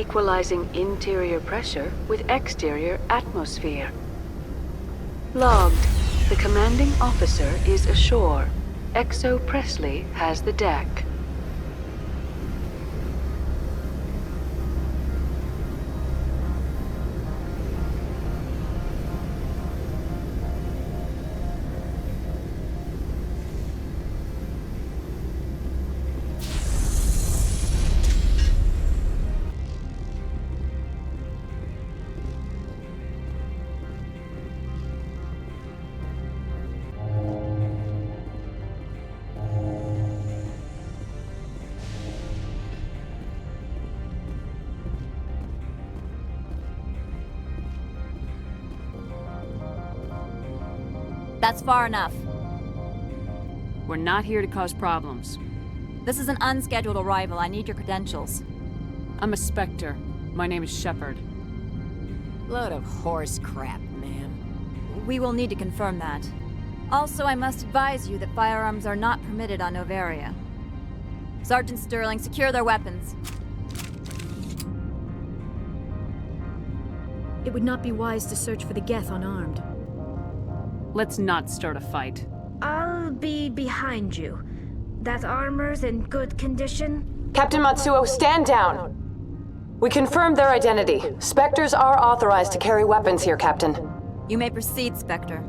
equalizing interior pressure with exterior atmosphere. Logged. The commanding officer is ashore. Exo Presley has the deck. That's far enough. We're not here to cause problems. This is an unscheduled arrival. I need your credentials. I'm a Spectre. My name is Shepard. Load of horse crap, ma'am. We will need to confirm that. Also, I must advise you that firearms are not permitted on Noveria. Sergeant Sterling, secure their weapons. It would not be wise to search for the Geth unarmed. Let's not start a fight. I'll be behind you. That armor's in good condition? Captain Matsuo, stand down! We confirmed their identity. Spectres are authorized to carry weapons here, Captain. You may proceed, Spectre.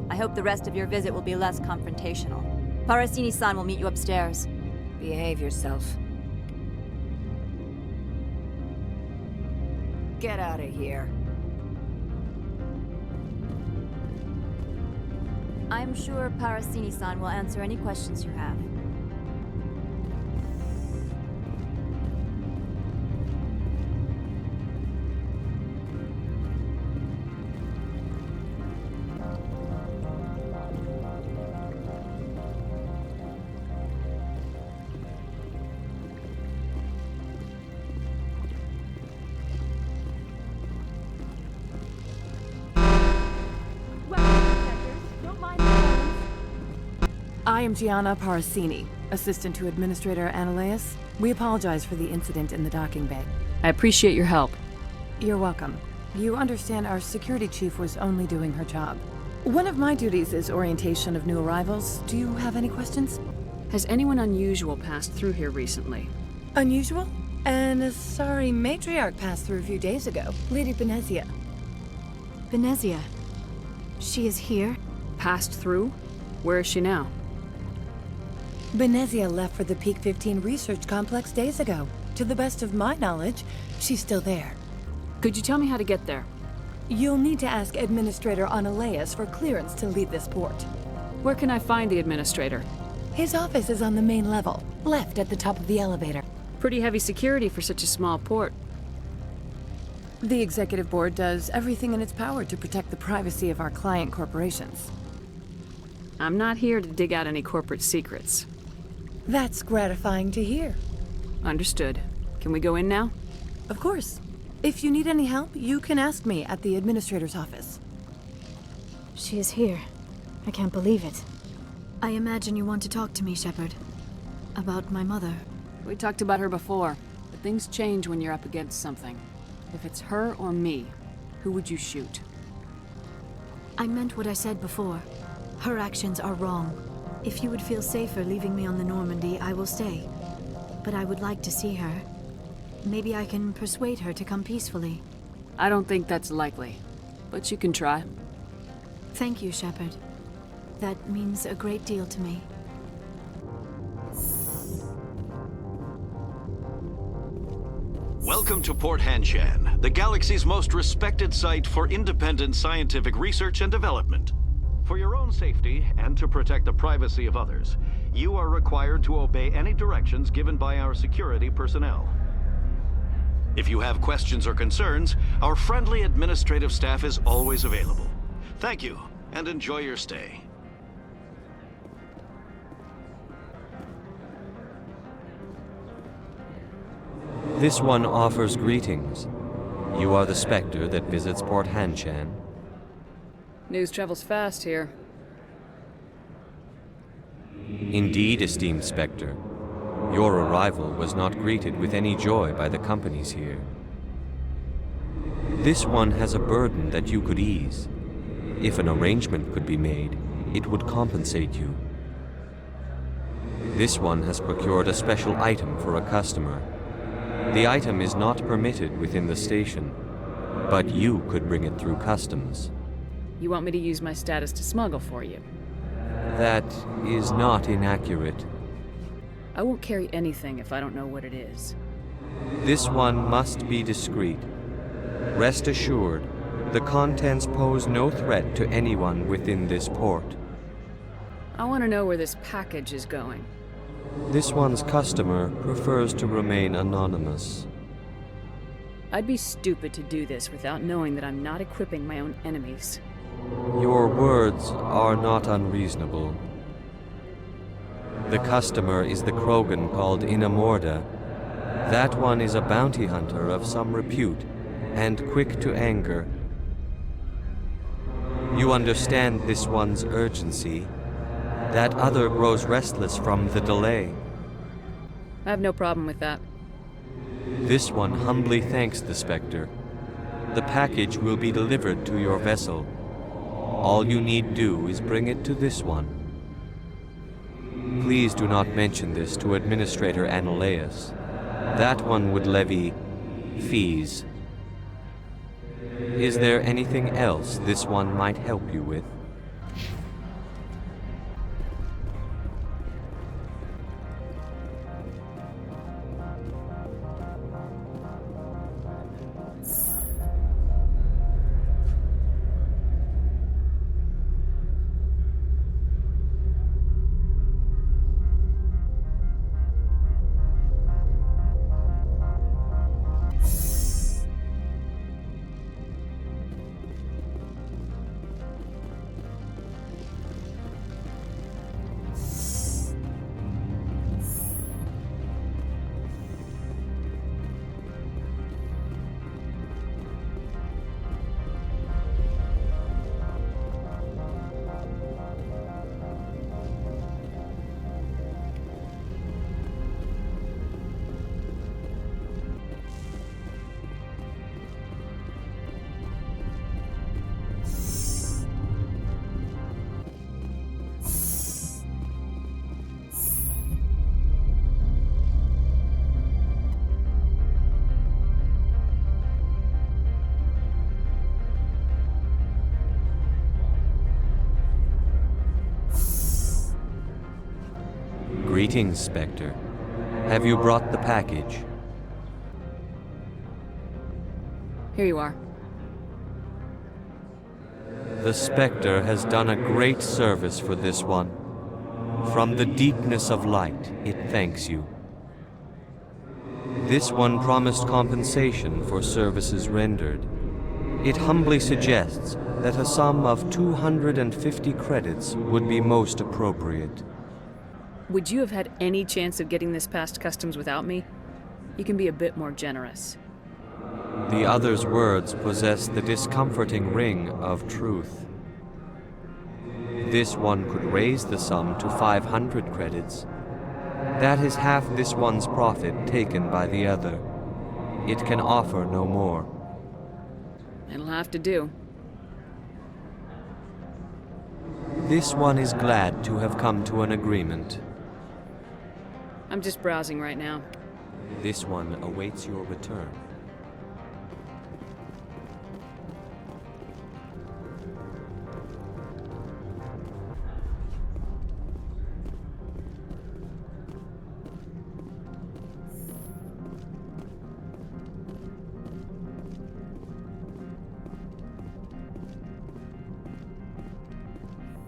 I hope the rest of your visit will be less confrontational. Parasini-san will meet you upstairs. Behave yourself. Get out of here. I'm sure Parasini-san will answer any questions you have. I am Gianna Parasini, assistant to Administrator Ananias. We apologize for the incident in the docking bay. I appreciate your help. You're welcome. You understand our security chief was only doing her job. One of my duties is orientation of new arrivals. Do you have any questions? Has anyone unusual passed through here recently? Unusual? And a sorry matriarch passed through a few days ago. Lady Benezia. Benezia. She is here? Passed through? Where is she now? Benezia left for the Peak 15 research complex days ago. To the best of my knowledge, she's still there. Could you tell me how to get there? You'll need to ask Administrator Ananias for clearance to leave this port. Where can I find the administrator? His office is on the main level, left at the top of the elevator. Pretty heavy security for such a small port. The Executive Board does everything in its power to protect the privacy of our client corporations. I'm not here to dig out any corporate secrets. That's gratifying to hear. Understood. Can we go in now? Of course. If you need any help, you can ask me at the Administrator's office. She is here. I can't believe it. I imagine you want to talk to me, Shepard. About my mother. We talked about her before, but things change when you're up against something. If it's her or me, who would you shoot? I meant what I said before. Her actions are wrong. If you would feel safer leaving me on the Normandy, I will stay. But I would like to see her. Maybe I can persuade her to come peacefully. I don't think that's likely, but you can try. Thank you, Shepard. That means a great deal to me. Welcome to Port Hanshan, the galaxy's most respected site for independent scientific research and development. For your own safety and to protect the privacy of others, you are required to obey any directions given by our security personnel. If you have questions or concerns, our friendly administrative staff is always available. Thank you, and enjoy your stay. This one offers greetings. You are the Spectre that visits Port Hanshan. News travels fast here. Indeed, esteemed Spectre. Your arrival was not greeted with any joy by the companies here. This one has a burden that you could ease. If an arrangement could be made, it would compensate you. This one has procured a special item for a customer. The item is not permitted within the station, but you could bring it through customs. You want me to use my status to smuggle for you? That is not inaccurate. I won't carry anything if I don't know what it is. This one must be discreet. Rest assured, the contents pose no threat to anyone within this port. I want to know where this package is going. This one's customer prefers to remain anonymous. I'd be stupid to do this without knowing that I'm not equipping my own enemies. Your words are not unreasonable. The customer is the Krogan called Inamorda. That one is a bounty hunter of some repute, and quick to anger. You understand this one's urgency. That other grows restless from the delay. I have no problem with that. This one humbly thanks the Spectre. The package will be delivered to your vessel. All you need do is bring it to this one. Please do not mention this to Administrator Annaleus. That one would levy fees. Is there anything else this one might help you with? Greetings, Spectre. Have you brought the package? Here you are. The Spectre has done a great service for this one. From the deepness of light, it thanks you. This one promised compensation for services rendered. It humbly suggests that a sum of 250 credits would be most appropriate. Would you have had any chance of getting this past customs without me? You can be a bit more generous. The other's words possess the discomforting ring of truth. This one could raise the sum to 500 credits. That is half this one's profit taken by the other. It can offer no more. It'll have to do. This one is glad to have come to an agreement. I'm just browsing right now. This one awaits your return.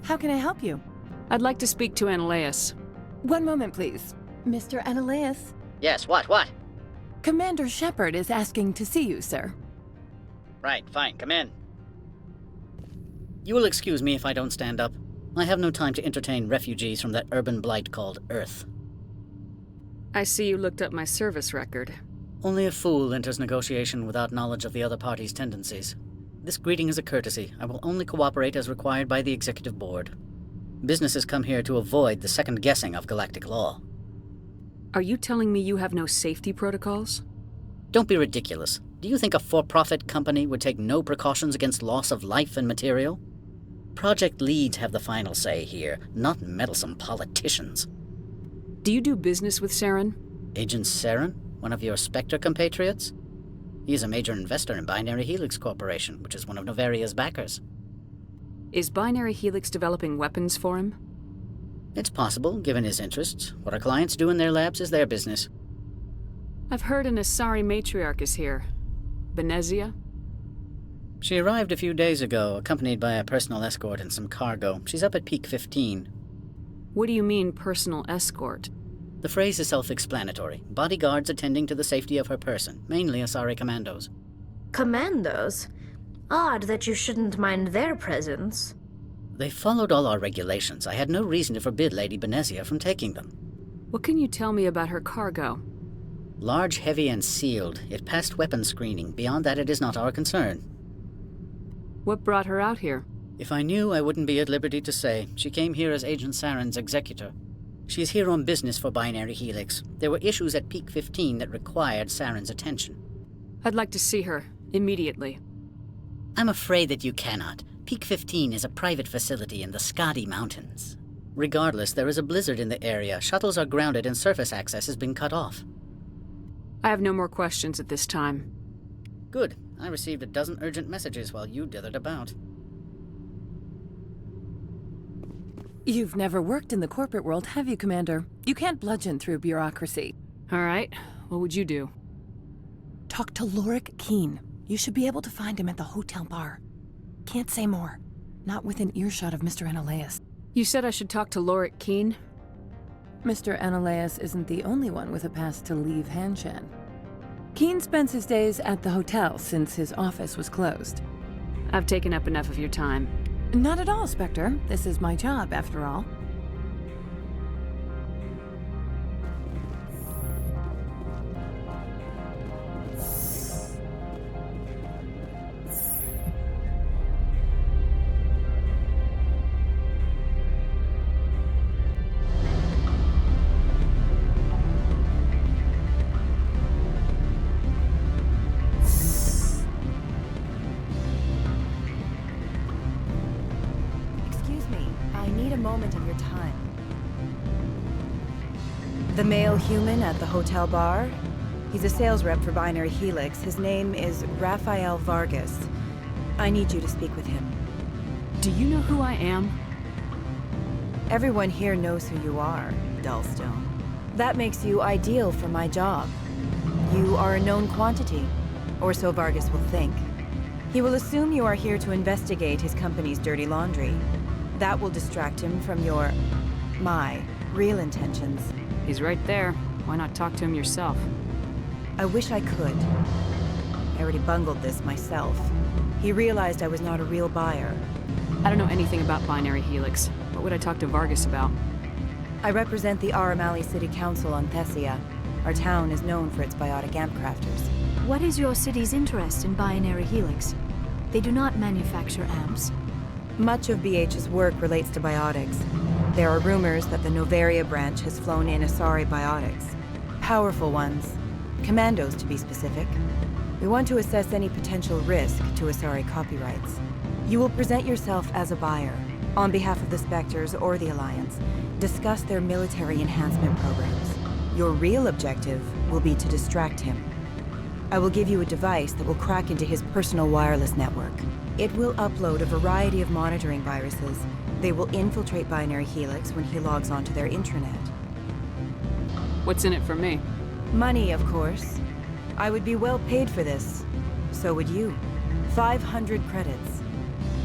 How can I help you? I'd like to speak to Annaleus. One moment, please. Mr. Annaleus? Yes, what? Commander Shepard is asking to see you, sir. Right, fine, come in. You will excuse me if I don't stand up. I have no time to entertain refugees from that urban blight called Earth. I see you looked up my service record. Only a fool enters negotiation without knowledge of the other party's tendencies. This greeting is a courtesy. I will only cooperate as required by the Executive Board. Businesses come here to avoid the second guessing of galactic law. Are you telling me you have no safety protocols? Don't be ridiculous. Do you think a for-profit company would take no precautions against loss of life and material? Project leads have the final say here, not meddlesome politicians. Do you do business with Saren? Agent Saren? One of your Spectre compatriots? He is a major investor in Binary Helix Corporation, which is one of Noveria's backers. Is Binary Helix developing weapons for him? It's possible, given his interests. What our clients do in their labs is their business. I've heard an Asari matriarch is here. Benezia? She arrived a few days ago, accompanied by a personal escort and some cargo. She's up at Peak 15. What do you mean, personal escort? The phrase is self-explanatory. Bodyguards attending to the safety of her person, mainly Asari commandos. Commandos? Odd that you shouldn't mind their presence. They followed all our regulations. I had no reason to forbid Lady Benezia from taking them. What can you tell me about her cargo? Large, heavy, and sealed. It passed weapons screening. Beyond that, it is not our concern. What brought her out here? If I knew, I wouldn't be at liberty to say. She came here as Agent Saren's executor. She is here on business for Binary Helix. There were issues at Peak 15 that required Saren's attention. I'd like to see her, immediately. I'm afraid that you cannot. Peak 15 is a private facility in the Skadi Mountains. Regardless, there is a blizzard in the area. Shuttles are grounded and surface access has been cut off. I have no more questions at this time. Good. I received a dozen urgent messages while you dithered about. You've never worked in the corporate world, have you, Commander? You can't bludgeon through bureaucracy. All right. What would you do? Talk to Lorik Keene. You should be able to find him at the hotel bar. Can't say more. Not within earshot of Mr. Analaeus. You said I should talk to Lorik Keene? Mr. Analaeus isn't the only one with a pass to leave Hanshan. Keene spends his days at the hotel since his office was closed. I've taken up enough of your time. Not at all, Spectre. This is my job, after all. The male human at the hotel bar? He's a sales rep for Binary Helix. His name is Raphael Vargas. I need you to speak with him. Do you know who I am? Everyone here knows who you are, Dullstone. That makes you ideal for my job. You are a known quantity, or so Vargas will think. He will assume you are here to investigate his company's dirty laundry. That will distract him from my real intentions. He's right there. Why not talk to him yourself? I wish I could. I already bungled this myself. He realized I was not a real buyer. I don't know anything about Binary Helix. What would I talk to Vargas about? I represent the Aramali City Council on Thessia. Our town is known for its biotic amp crafters. What is your city's interest in Binary Helix? They do not manufacture amps. Much of BH's work relates to biotics. There are rumors that the Noveria branch has flown in Asari biotics. Powerful ones. Commandos, to be specific. We want to assess any potential risk to Asari copyrights. You will present yourself as a buyer, on behalf of the Spectres or the Alliance. Discuss their military enhancement programs. Your real objective will be to distract him. I will give you a device that will crack into his personal wireless network. It will upload a variety of monitoring viruses. They will infiltrate Binary Helix when he logs onto their intranet. What's in it for me? Money, of course. I would be well paid for this. So would you. 500 credits.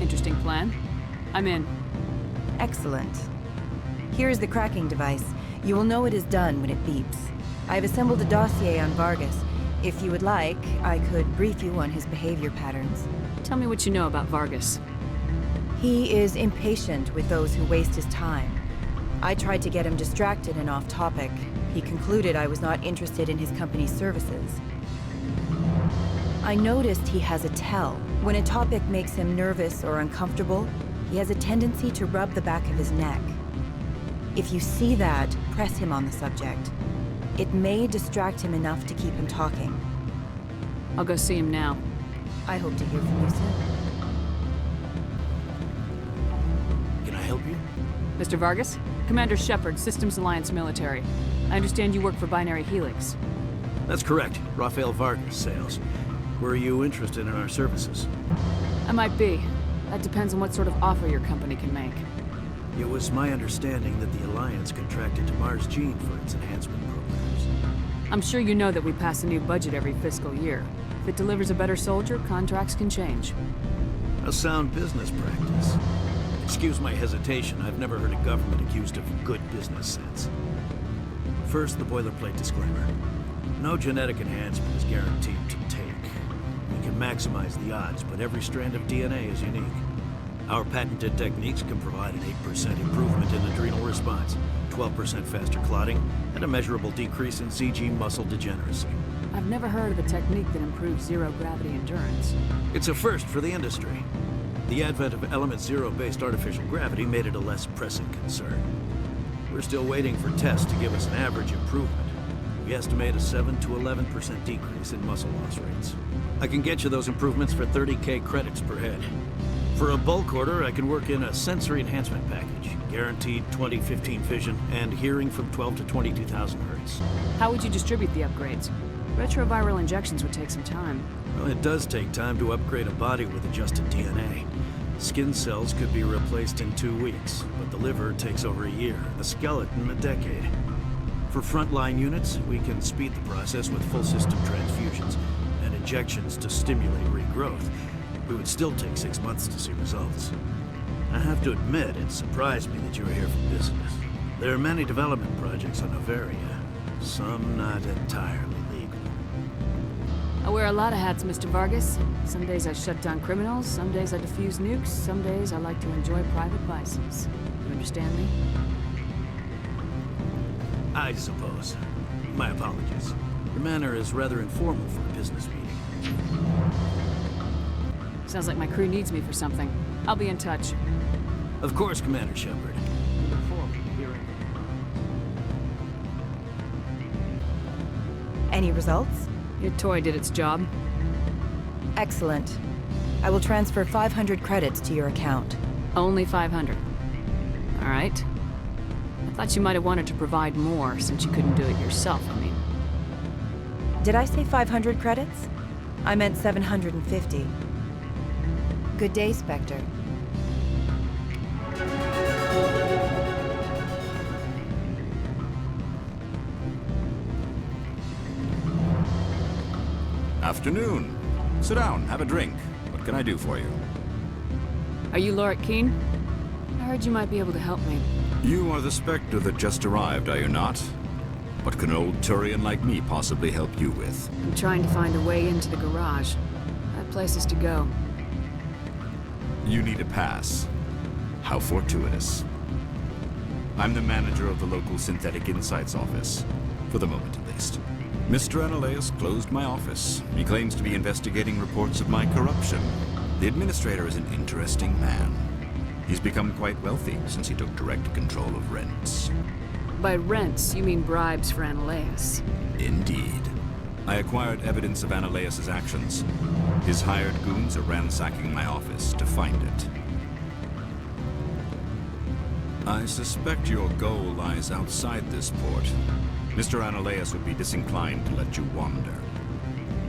Interesting plan. I'm in. Excellent. Here's the cracking device. You will know it is done when it beeps. I've assembled a dossier on Vargas. If you would like, I could brief you on his behavior patterns. Tell me what you know about Vargas. He is impatient with those who waste his time. I tried to get him distracted and off topic. He concluded I was not interested in his company's services. I noticed he has a tell. When a topic makes him nervous or uncomfortable, he has a tendency to rub the back of his neck. If you see that, press him on the subject. It may distract him enough to keep him talking. I'll go see him now. I hope to hear from you soon. Can I help you? Mr. Vargas? Commander Shepard, Systems Alliance Military. I understand you work for Binary Helix. That's correct. Rafael Vargas, sales. Were you interested in our services? I might be. That depends on what sort of offer your company can make. It was my understanding that the Alliance contracted to Mars Gene for its enhancement programs. I'm sure you know that we pass a new budget every fiscal year. If it delivers a better soldier, contracts can change. A sound business practice. Excuse my hesitation, I've never heard a government accused of good business sense. First, the boilerplate disclaimer. No genetic enhancement is guaranteed to take. We can maximize the odds, but every strand of DNA is unique. Our patented techniques can provide an 8% improvement in adrenal response, 12% faster clotting, and a measurable decrease in CG muscle degeneracy. I've never heard of a technique that improves zero-gravity endurance. It's a first for the industry. The advent of element zero-based artificial gravity made it a less pressing concern. We're still waiting for tests to give us an average improvement. We estimate a 7 to 11% decrease in muscle loss rates. I can get you those improvements for 30K credits per head. For a bulk order, I can work in a sensory enhancement package, guaranteed 20/15 vision, and hearing from 12 to 22,000 hertz. How would you distribute the upgrades? Retroviral injections would take some time. Well, it does take time to upgrade a body with adjusted DNA. Skin cells could be replaced in 2 weeks, but the liver takes over a year, the skeleton a decade. For frontline units, we can speed the process with full system transfusions and injections to stimulate regrowth. We would still take 6 months to see results. I have to admit, it surprised me that you were here for business. There are many development projects on Noveria, some not entirely legal. I wear a lot of hats, Mr. Vargas. Some days I shut down criminals, some days I defuse nukes, some days I like to enjoy private vices. You understand me? I suppose. My apologies. Your manner is rather informal for a business meeting. Sounds like my crew needs me for something. I'll be in touch. Of course, Commander Shepard. We look forward to hearing. Any results? Your toy did its job. Excellent. I will transfer 500 credits to your account. Only 500. All right. I thought you might have wanted to provide more since you couldn't do it yourself, I mean. Did I say 500 credits? I meant 750. Good day, Spectre. Afternoon. Sit down, have a drink. What can I do for you? Are you Lorik Keen? I heard you might be able to help me. You are the Spectre that just arrived, are you not? What can an old Turian like me possibly help you with? I'm trying to find a way into the garage. I have places to go. You need a pass. How fortuitous. I'm the manager of the local Synthetic Insights office. For the moment, at least. Mr. Analaeus closed my office. He claims to be investigating reports of my corruption. The administrator is an interesting man. He's become quite wealthy since he took direct control of rents. By rents, you mean bribes for Analaeus. Indeed. I acquired evidence of Analaeus' actions. His hired goons are ransacking my office to find it. I suspect your goal lies outside this port. Mr. Analaeus would be disinclined to let you wander.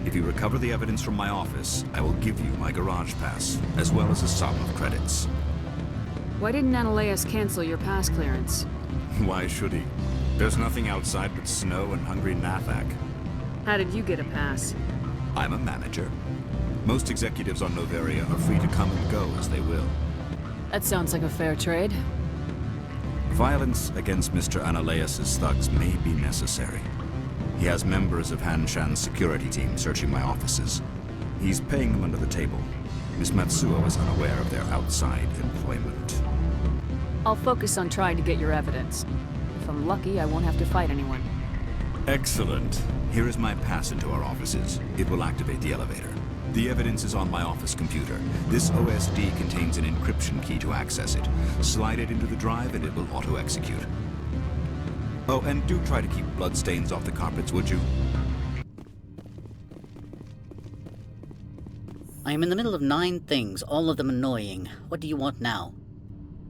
If you recover the evidence from my office, I will give you my garage pass, as well as a sum of credits. Why didn't Analaeus cancel your pass clearance? Why should he? There's nothing outside but snow and hungry Nathak. How did you get a pass? I'm a manager. Most executives on Noveria are free to come and go as they will. That sounds like a fair trade. Violence against Mr. Analaeus' thugs may be necessary. He has members of Han Shan's security team searching my offices. He's paying them under the table. Miss Matsuo is unaware of their outside employment. I'll focus on trying to get your evidence. If I'm lucky, I won't have to fight anyone. Excellent. Here is my pass into our offices. It will activate the elevator. The evidence is on my office computer. This OSD contains an encryption key to access it. Slide it into the drive and it will auto-execute. Oh, and do try to keep bloodstains off the carpets, would you? I am in the middle of 9 things, all of them annoying. What do you want now?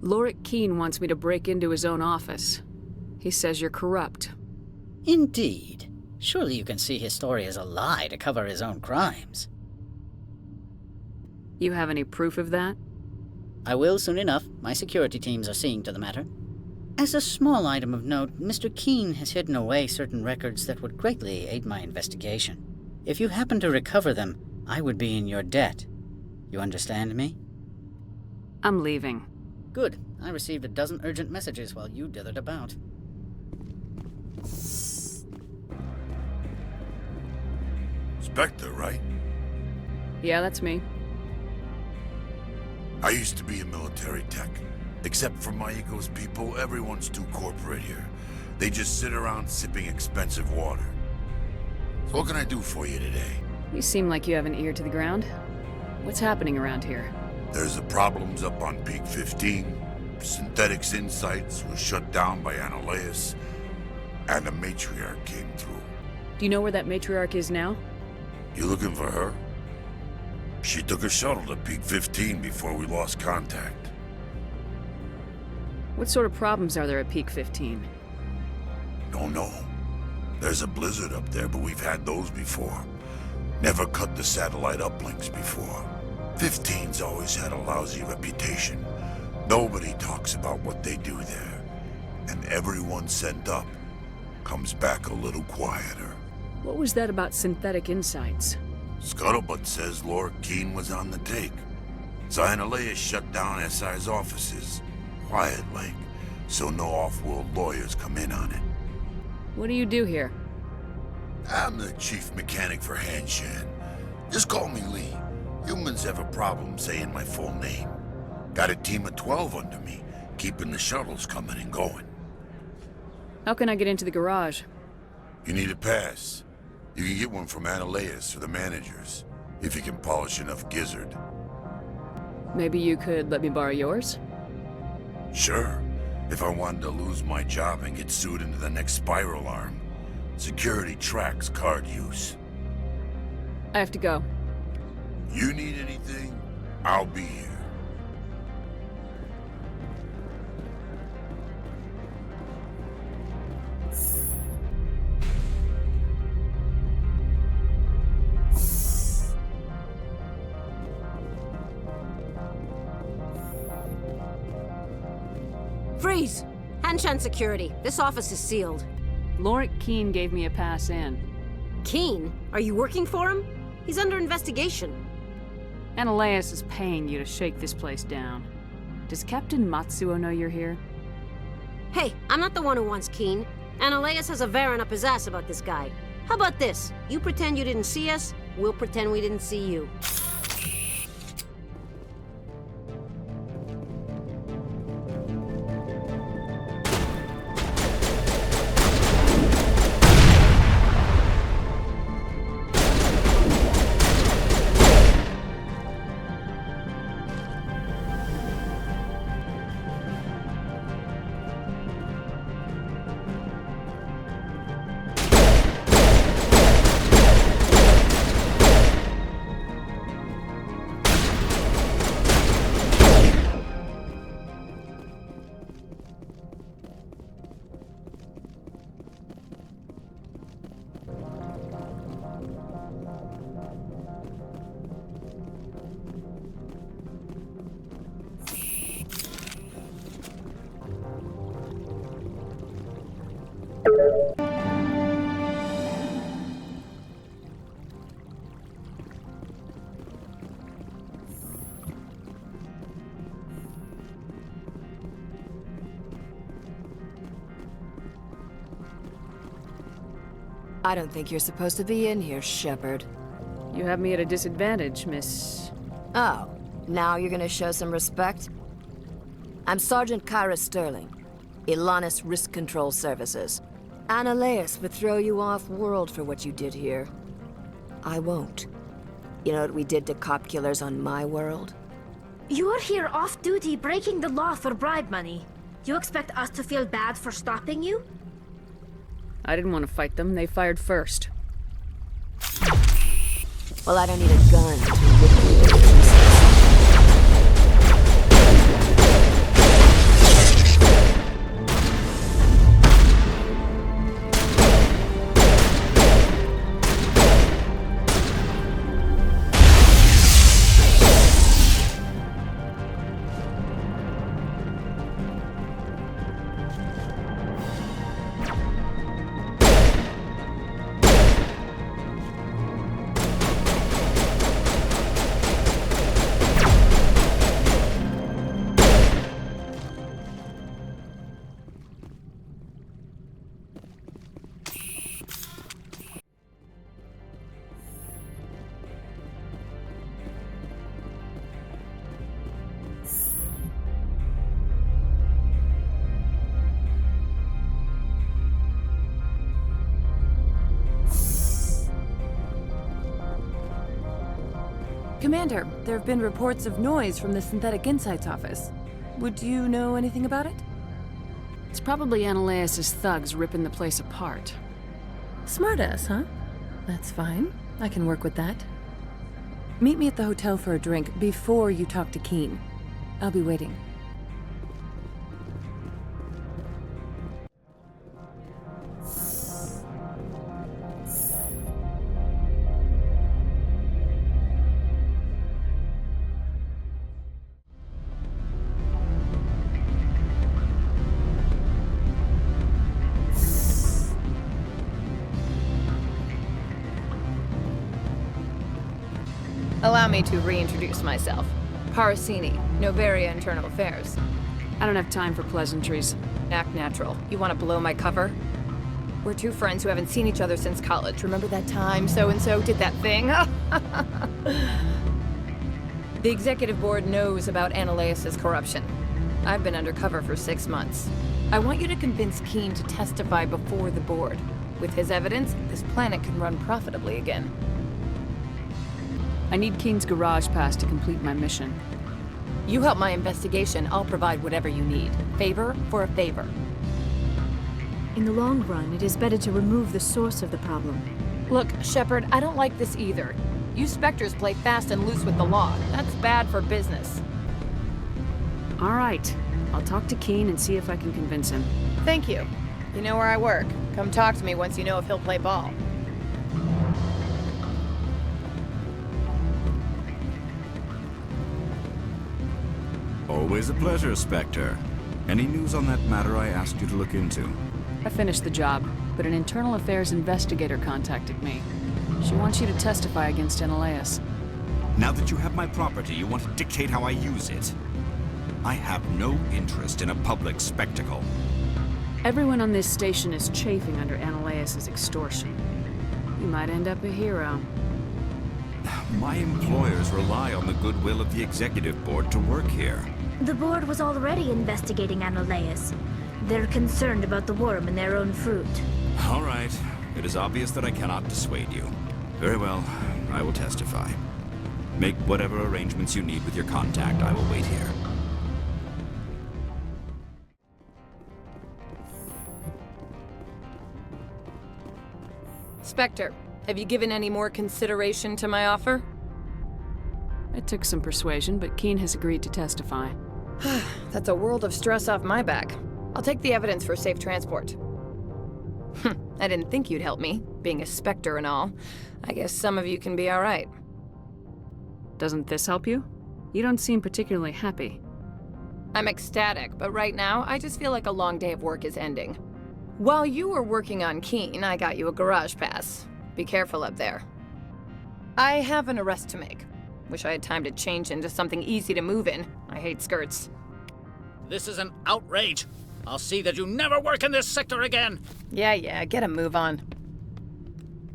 Lorik Keene wants me to break into his own office. He says you're corrupt. Indeed. Surely you can see his story as a lie to cover his own crimes. You have any proof of that? I will soon enough. My security teams are seeing to the matter. As a small item of note, Mr. Keene has hidden away certain records that would greatly aid my investigation. If you happen to recover them, I would be in your debt. You understand me? I'm leaving. Good. I received a dozen urgent messages while you dithered about. Spectre, right? Yeah, that's me. I used to be a military tech. Except for my ego's people, everyone's too corporate here. They just sit around sipping expensive water. So what can I do for you today? You seem like you have an ear to the ground. What's happening around here? There's the problems up on Peak 15. Synthetics Insights was shut down by Annihilus, and the matriarch came through. Do you know where that matriarch is now? You looking for her? She took a shuttle to Peak 15 before we lost contact. What sort of problems are there at Peak 15? Don't know. There's a blizzard up there, but we've had those before. Never cut the satellite uplinks before. 15's always had a lousy reputation. Nobody talks about what they do there. And everyone sent up comes back a little quieter. What was that about Synthetic Insights? Scuttlebutt says Lorik Keene was on the take. Annihilus shut down SI's offices. Quiet like, so no off-world lawyers come in on it. What do you do here? I'm the chief mechanic for Hanshan. Just call me Lee. Humans have a problem saying my full name. Got a team of 12 under me, keeping the shuttles coming and going. How can I get into the garage? You need a pass. You can get one from Annihilus or the managers, if you can polish enough gizzard. Maybe you could let me borrow yours? Sure, if I wanted to lose my job and get sued into the next spiral arm. Security tracks card use. I have to go. You need anything, I'll be here. Freeze! Hanshan security. This office is sealed. Lorik Keene gave me a pass in. Keene? Are you working for him? He's under investigation. Annihilus is paying you to shake this place down. Does Captain Matsuo know you're here? Hey, I'm not the one who wants Keene. Annihilus has a Varen up his ass about this guy. How about this? You pretend you didn't see us, we'll pretend we didn't see you. I don't think you're supposed to be in here, Shepard. You have me at a disadvantage, Miss... Oh, now you're gonna show some respect? I'm Sergeant Kyra Sterling, Ilanis Risk Control Services. Annihilus would throw you off-world for what you did here. I won't. You know what we did to cop killers on my world? You're here off-duty breaking the law for bribe money. You expect us to feel bad for stopping you? I didn't want to fight them. They fired first. Well, I don't need a gun to whip you. Commander, there have been reports of noise from the Synthetic Insights office. Would you know anything about it? It's probably Analaeus' thugs ripping the place apart. Smartass, huh? That's fine. I can work with that. Meet me at the hotel for a drink before you talk to Keen. I'll be waiting. Allow me to reintroduce myself. Parasini, Noveria Internal Affairs. I don't have time for pleasantries. Act natural. You want to blow my cover? We're two friends who haven't seen each other since college. Remember that time so-and-so did that thing? The executive board knows about Analaeus' corruption. I've been undercover for 6 months. I want you to convince Keen to testify before the board. With his evidence, this planet can run profitably again. I need Keen's garage pass to complete my mission. You help my investigation, I'll provide whatever you need. Favor for a favor. In the long run, it is better to remove the source of the problem. Look, Shepard, I don't like this either. You Spectres play fast and loose with the law. That's bad for business. All right. I'll talk to Keen and see if I can convince him. Thank you. You know where I work. Come talk to me once you know if he'll play ball. Always a pleasure, Spectre. Any news on that matter I asked you to look into? I finished the job, but an internal affairs investigator contacted me. She wants you to testify against Analaeus. Now that you have my property, you want to dictate how I use it. I have no interest in a public spectacle. Everyone on this station is chafing under Analaeus' extortion. You might end up a hero. My employers rely on the goodwill of the executive board to work here. The board was already investigating Analaeus. They're concerned about the worm in their own fruit. All right. It is obvious that I cannot dissuade you. Very well. I will testify. Make whatever arrangements you need with your contact. I will wait here. Spectre, have you given any more consideration to my offer? It took some persuasion, but Keen has agreed to testify. That's a world of stress off my back. I'll take the evidence for safe transport. I didn't think you'd help me, being a Spectre and all. I guess some of you can be alright. Doesn't this help you? You don't seem particularly happy. I'm ecstatic, but right now, I just feel like a long day of work is ending. While you were working on Keen, I got you a garage pass. Be careful up there. I have an arrest to make. Wish I had time to change into something easy to move in. I hate skirts. This is an outrage. I'll see that you never work in this sector again. Yeah, get a move on.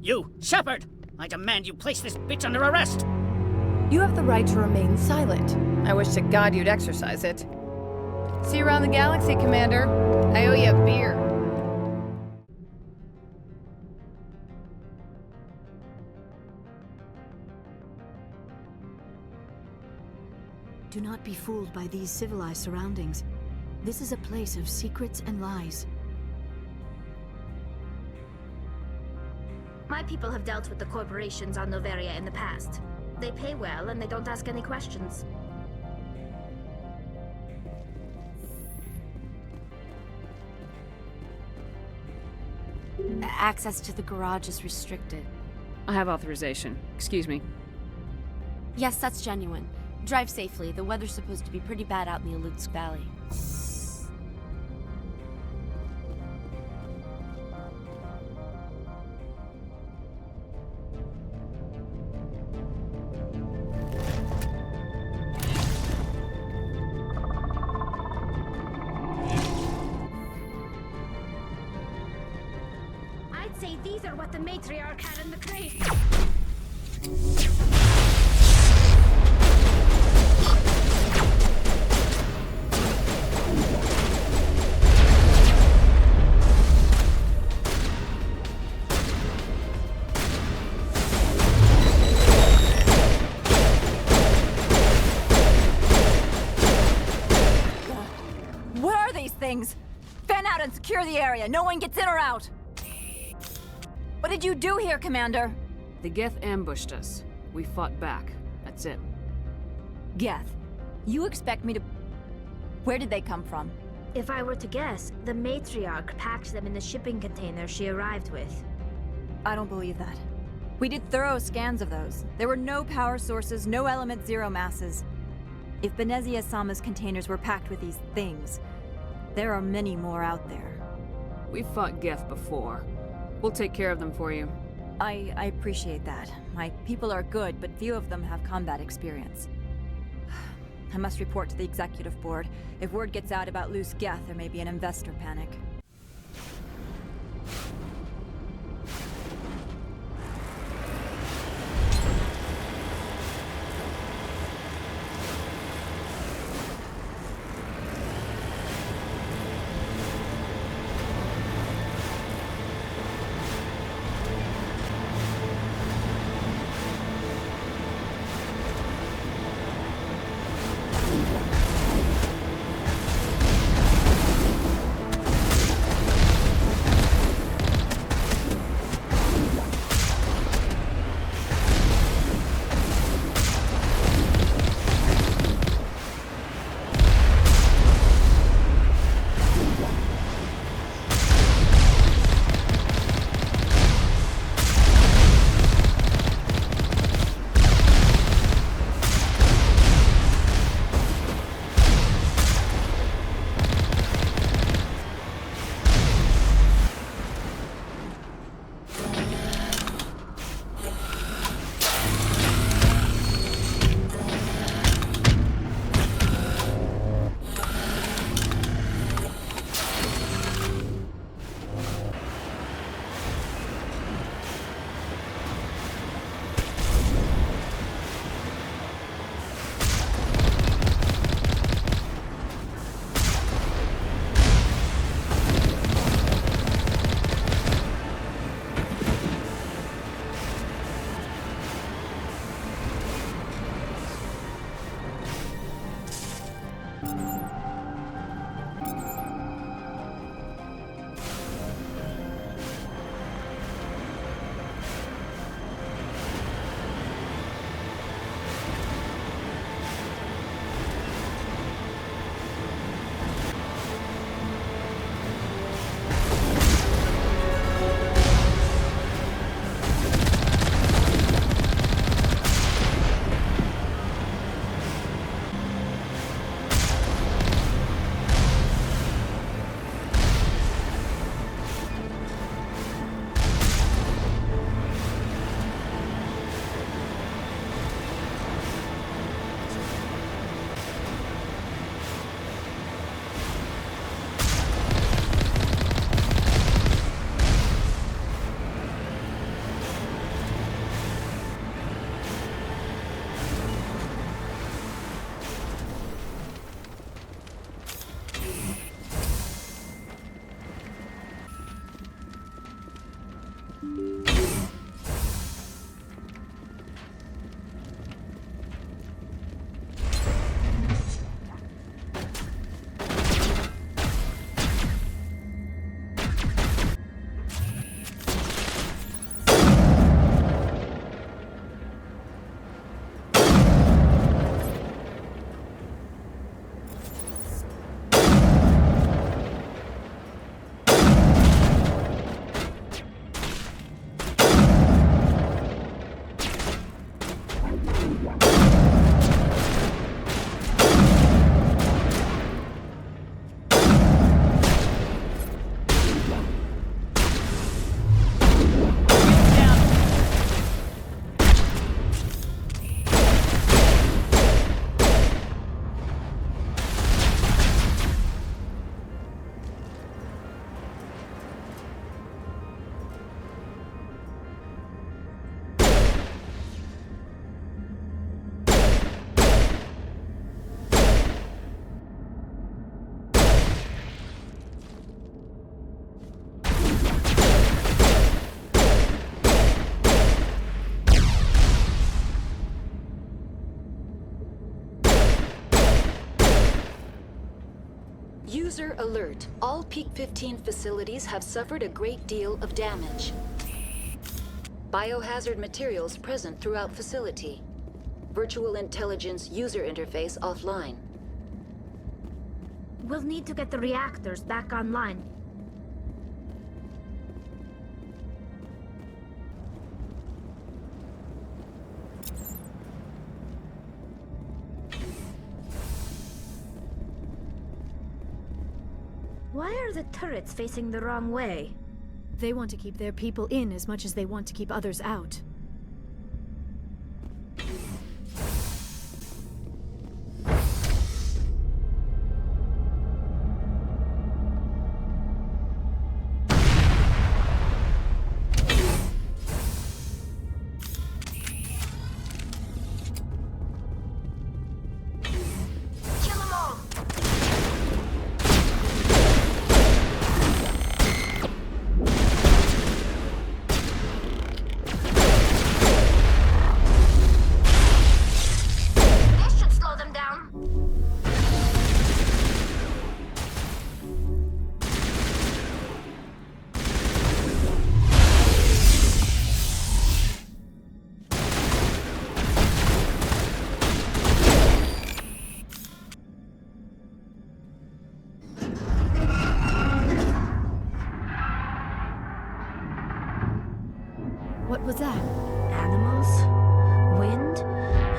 You, Shepard! I demand you place this bitch under arrest! You have the right to remain silent. I wish to God you'd exercise it. See you around the galaxy, Commander. I owe you a beer. Do not be fooled by these civilized surroundings. This is a place of secrets and lies. My people have dealt with the corporations on Noveria in the past. They pay well and they don't ask any questions. Access to the garage is restricted. I have authorization. Excuse me. Yes, that's genuine. Drive safely. The weather's supposed to be pretty bad out in the Alutsk Valley. I'd say these are what the matriarch had in the crate. things! Fan out and secure the area. No one gets in or out. What did you do here, Commander? The Geth ambushed us. We fought back. That's it. Geth, you expect me to... Where did they come from? If I were to guess, the matriarch packed them in the shipping container she arrived with. I don't believe that. We did thorough scans of those. There were no power sources, no element zero masses. If Benezia Sama's containers were packed with these things, there are many more out there. We've fought Geth before. We'll take care of them for you. I appreciate that. My people are good, but few of them have combat experience. I must report to the executive board. If word gets out about loose Geth, there may be an investor panic. User alert. All Peak 15 facilities have suffered a great deal of damage. Biohazard materials present throughout facility. Virtual intelligence user interface offline. We'll need to get the reactors back online. Why are the turrets facing the wrong way? They want to keep their people in as much as they want to keep others out. What was that? Animals? Wind?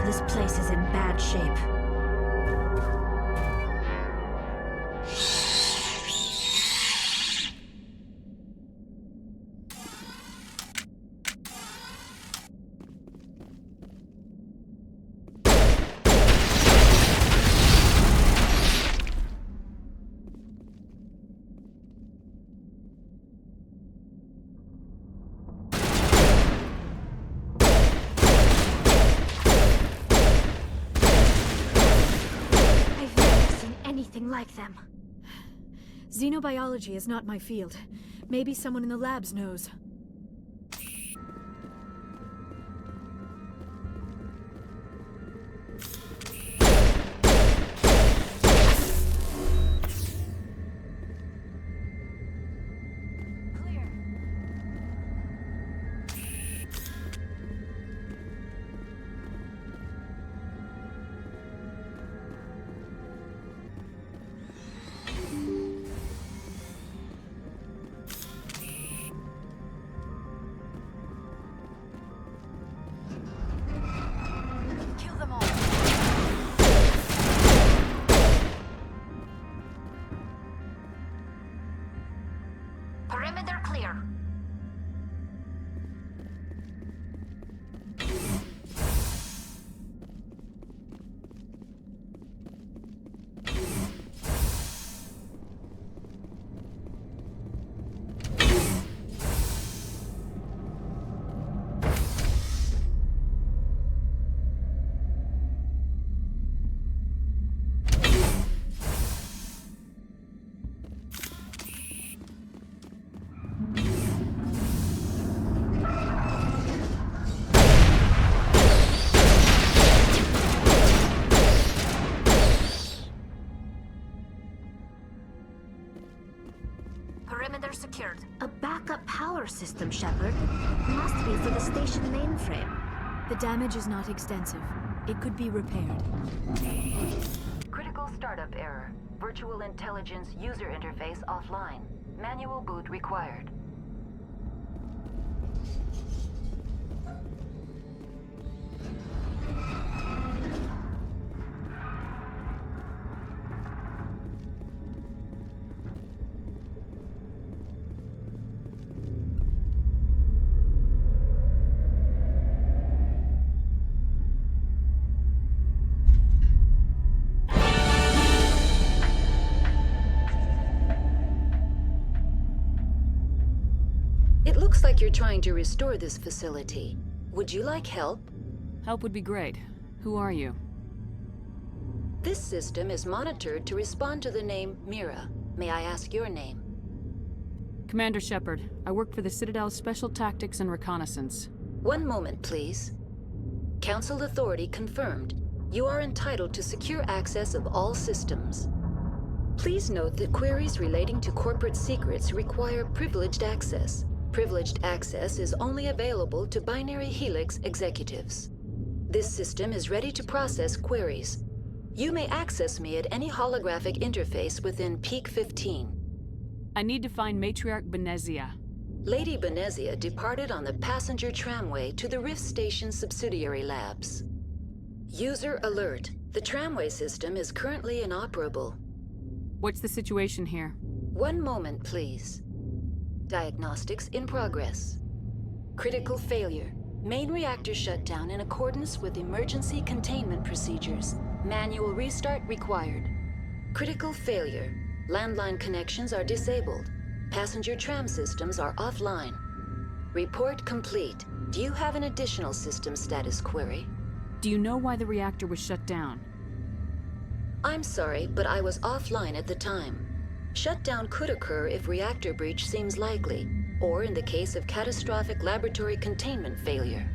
This place is in bad shape. Like them. Xenobiology is not my field. Maybe someone in the labs knows. Perimeter clear. Perimeter secured. A backup power system, Shepard. Must be for the station mainframe. The damage is not extensive. It could be repaired. Critical startup error. Virtual intelligence user interface offline. Manual boot required. Looks like you're trying to restore this facility. Would you like help? Help would be great. Who are you? This system is monitored to respond to the name Mira. May I ask your name? Commander Shepard. I work for the Citadel's Special Tactics and Reconnaissance. One moment, please. Council authority confirmed. You are entitled to secure access of all systems. Please note that queries relating to corporate secrets require privileged access. Privileged access is only available to Binary Helix executives. This system is ready to process queries. You may access me at any holographic interface within Peak 15. I need to find Matriarch Benezia. Lady Benezia departed on the passenger tramway to the Rift Station subsidiary labs. User alert. The tramway system is currently inoperable. What's the situation here? One moment, please. Diagnostics in progress. Critical failure. Main reactor shutdown in accordance with emergency containment procedures. Manual restart required. Critical failure. Landline connections are disabled. Passenger tram systems are offline. Report complete. Do you have an additional system status query? Do you know why the reactor was shut down? I'm sorry, but I was offline at the time. Shutdown could occur if reactor breach seems likely, or in the case of catastrophic laboratory containment failure.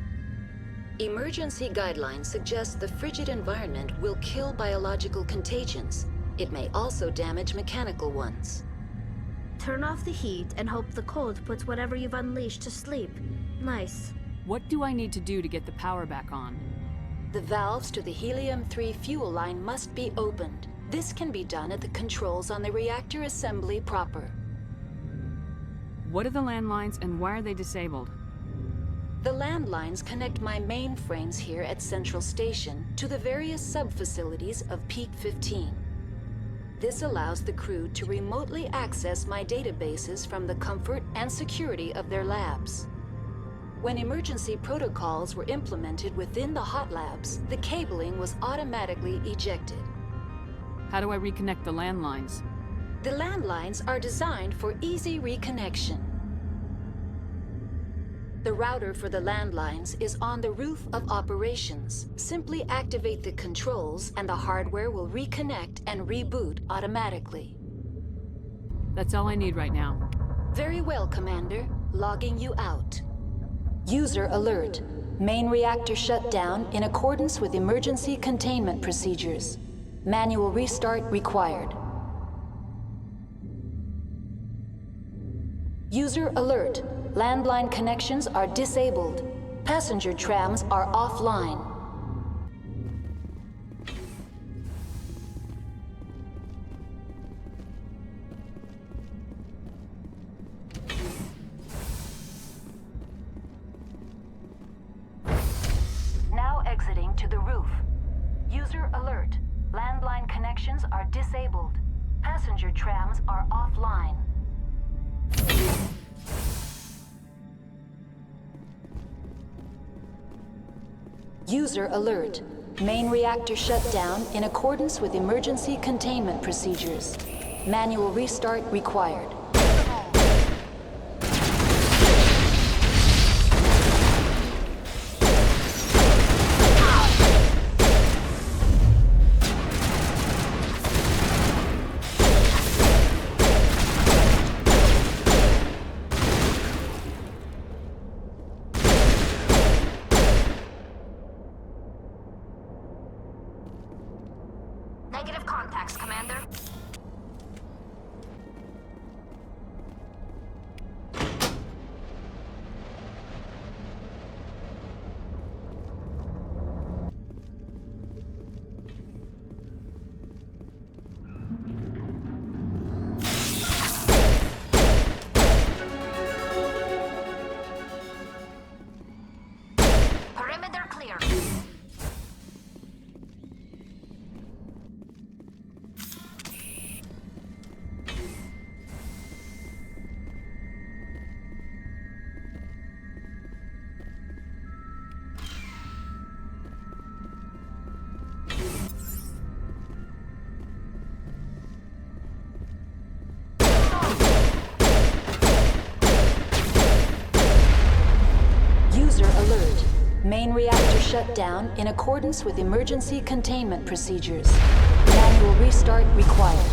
Emergency guidelines suggest the frigid environment will kill biological contagions. It may also damage mechanical ones. Turn off the heat and hope the cold puts whatever you've unleashed to sleep. Nice. What do I need to do to get the power back on? The valves to the helium-3 fuel line must be opened. This can be done at the controls on the reactor assembly proper. What are the landlines and why are they disabled? The landlines connect my mainframes here at Central Station to the various sub-facilities of Peak 15. This allows the crew to remotely access my databases from the comfort and security of their labs. When emergency protocols were implemented within the hot labs, the cabling was automatically ejected. How do I reconnect the landlines? The landlines are designed for easy reconnection. The router for the landlines is on the roof of operations. Simply activate the controls and the hardware will reconnect and reboot automatically. That's all I need right now. Very well, Commander. Logging you out. User alert. Main reactor shut down in accordance with emergency containment procedures. Manual restart required. User alert. Landline connections are disabled. Passenger trams are offline. Now exiting to the roof. User alert. Landline connections are disabled. Passenger trams are offline. User alert. Main reactor shut down in accordance with emergency containment procedures. Manual restart required. Negative contacts, Commander. Perimeter clear. User alert. Main reactor shut down in accordance with emergency containment procedures. Manual restart required.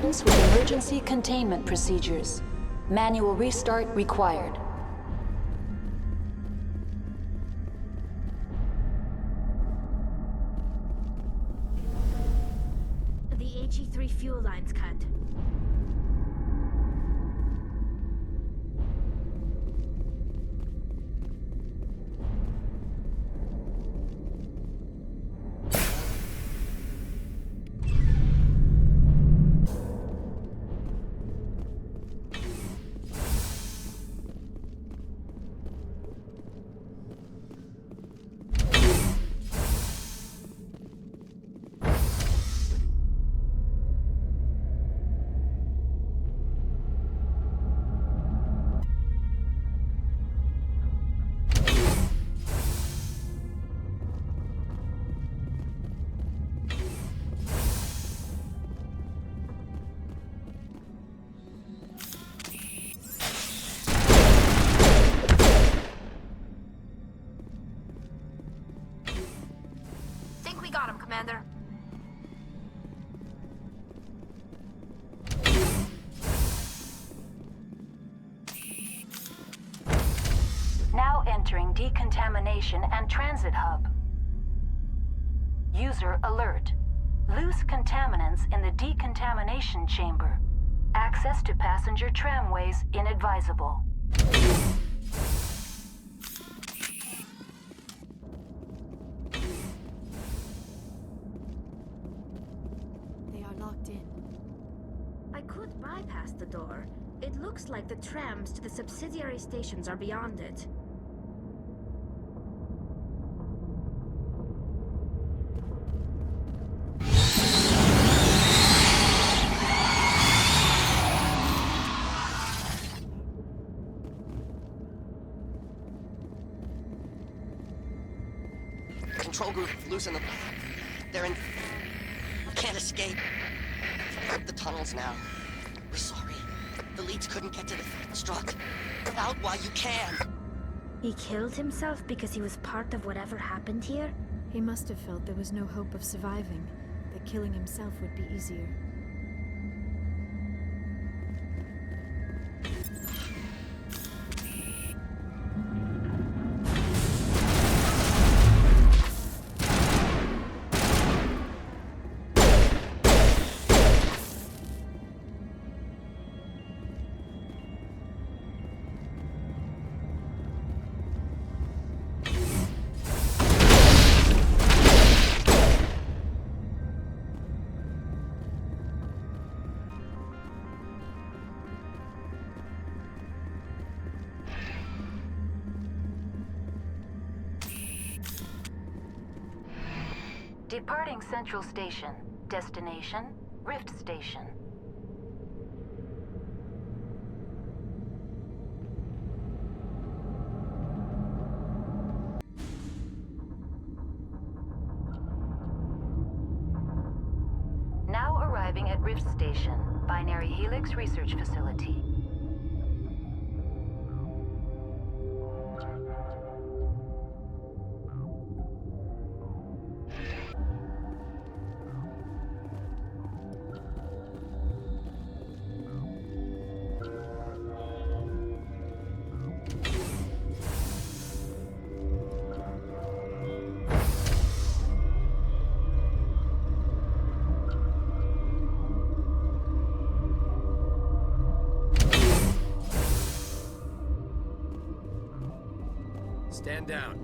accordance with emergency containment procedures. Manual restart required. The HE3 fuel line's cut. Got him, Commander. Now entering decontamination and transit hub. User alert. Loose contaminants in the decontamination chamber. Access to passenger tramways inadvisable. I could bypass the door. It looks like the trams to the subsidiary stations are beyond it. Control group, loosen them. They're in... Can't escape. The tunnels now. We're sorry. The leads couldn't get to the strut. Out while you can. He killed himself because he was part of whatever happened here? He must have felt there was no hope of surviving, that killing himself would be easier. Departing Central Station. Destination, Rift Station. Now arriving at Rift Station, Binary Helix Research Facility. Stand down.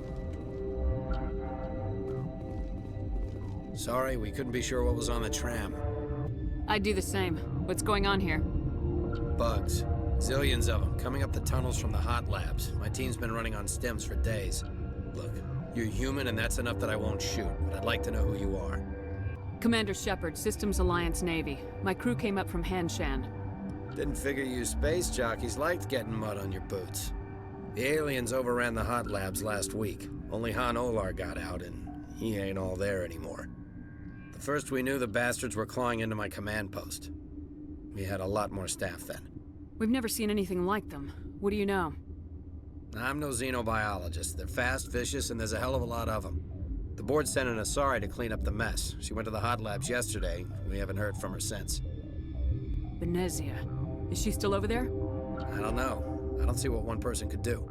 Sorry, we couldn't be sure what was on the tram. I'd do the same. What's going on here? Bugs. Zillions of them, coming up the tunnels from the hot labs. My team's been running on stims for days. Look, you're human and that's enough that I won't shoot, but I'd like to know who you are. Commander Shepard, Systems Alliance Navy. My crew came up from Hanshan. Didn't figure you space jockeys liked getting mud on your boots. The aliens overran the hot labs last week. Only Han Olar got out, and he ain't all there anymore. The first we knew, the bastards were clawing into my command post. We had a lot more staff then. We've never seen anything like them. What do you know? I'm no xenobiologist. They're fast, vicious, and there's a hell of a lot of them. The board sent an Asari to clean up the mess. She went to the hot labs yesterday. We haven't heard from her since. Venezia. Is she still over there? I don't know. I don't see what one person could do.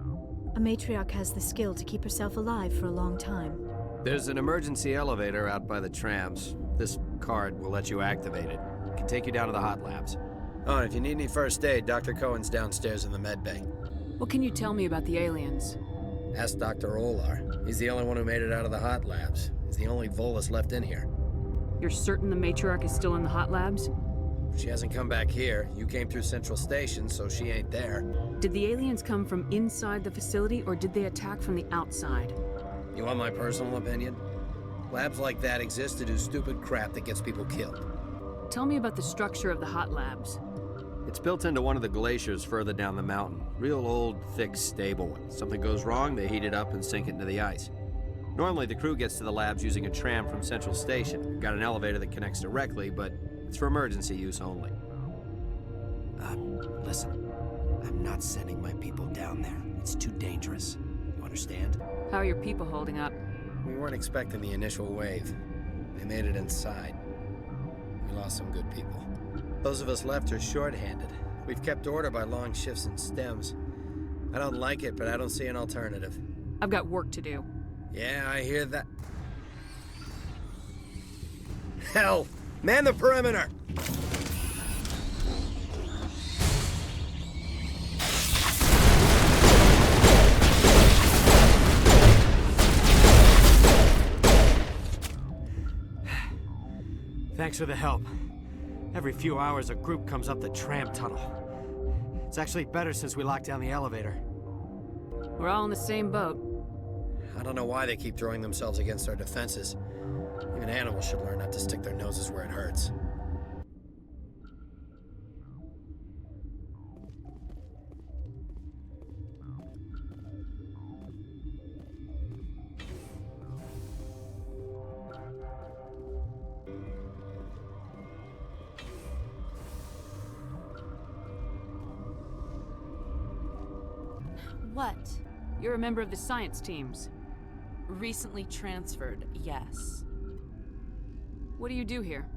A matriarch has the skill to keep herself alive for a long time. There's an emergency elevator out by the trams. This card will let you activate it. It can take you down to the hot labs. Oh, and if you need any first aid, Dr. Cohen's downstairs in the med bay. What can you tell me about the aliens? Ask Dr. Olar. He's the only one who made it out of the hot labs. He's the only Volus left in here. You're certain the matriarch is still in the hot labs? She hasn't come back here. You came through Central Station, so she ain't there. Did the aliens come from inside the facility, or did they attack from the outside? You want my personal opinion? Labs like that exist to do stupid crap that gets people killed. Tell me about the structure of the hot labs. It's built into one of the glaciers further down the mountain. Real old, thick, stable one. Something goes wrong, they heat it up and sink it into the ice. Normally, the crew gets to the labs using a tram from Central Station. We've got an elevator that connects directly, but it's for emergency use only. Listen. I'm not sending my people down there. It's too dangerous. You understand? How are your people holding up? We weren't expecting the initial wave. They made it inside. We lost some good people. Those of us left are short-handed. We've kept order by long shifts and stems. I don't like it, but I don't see an alternative. I've got work to do. Yeah, I hear that. Hell! Man the perimeter! Thanks for the help. Every few hours, a group comes up the tram tunnel. It's actually better since we locked down the elevator. We're all in the same boat. I don't know why they keep throwing themselves against our defenses. Even animals should learn not to stick their noses where it hurts. What? You're a member of the science teams. Recently transferred, yes. What do you do here?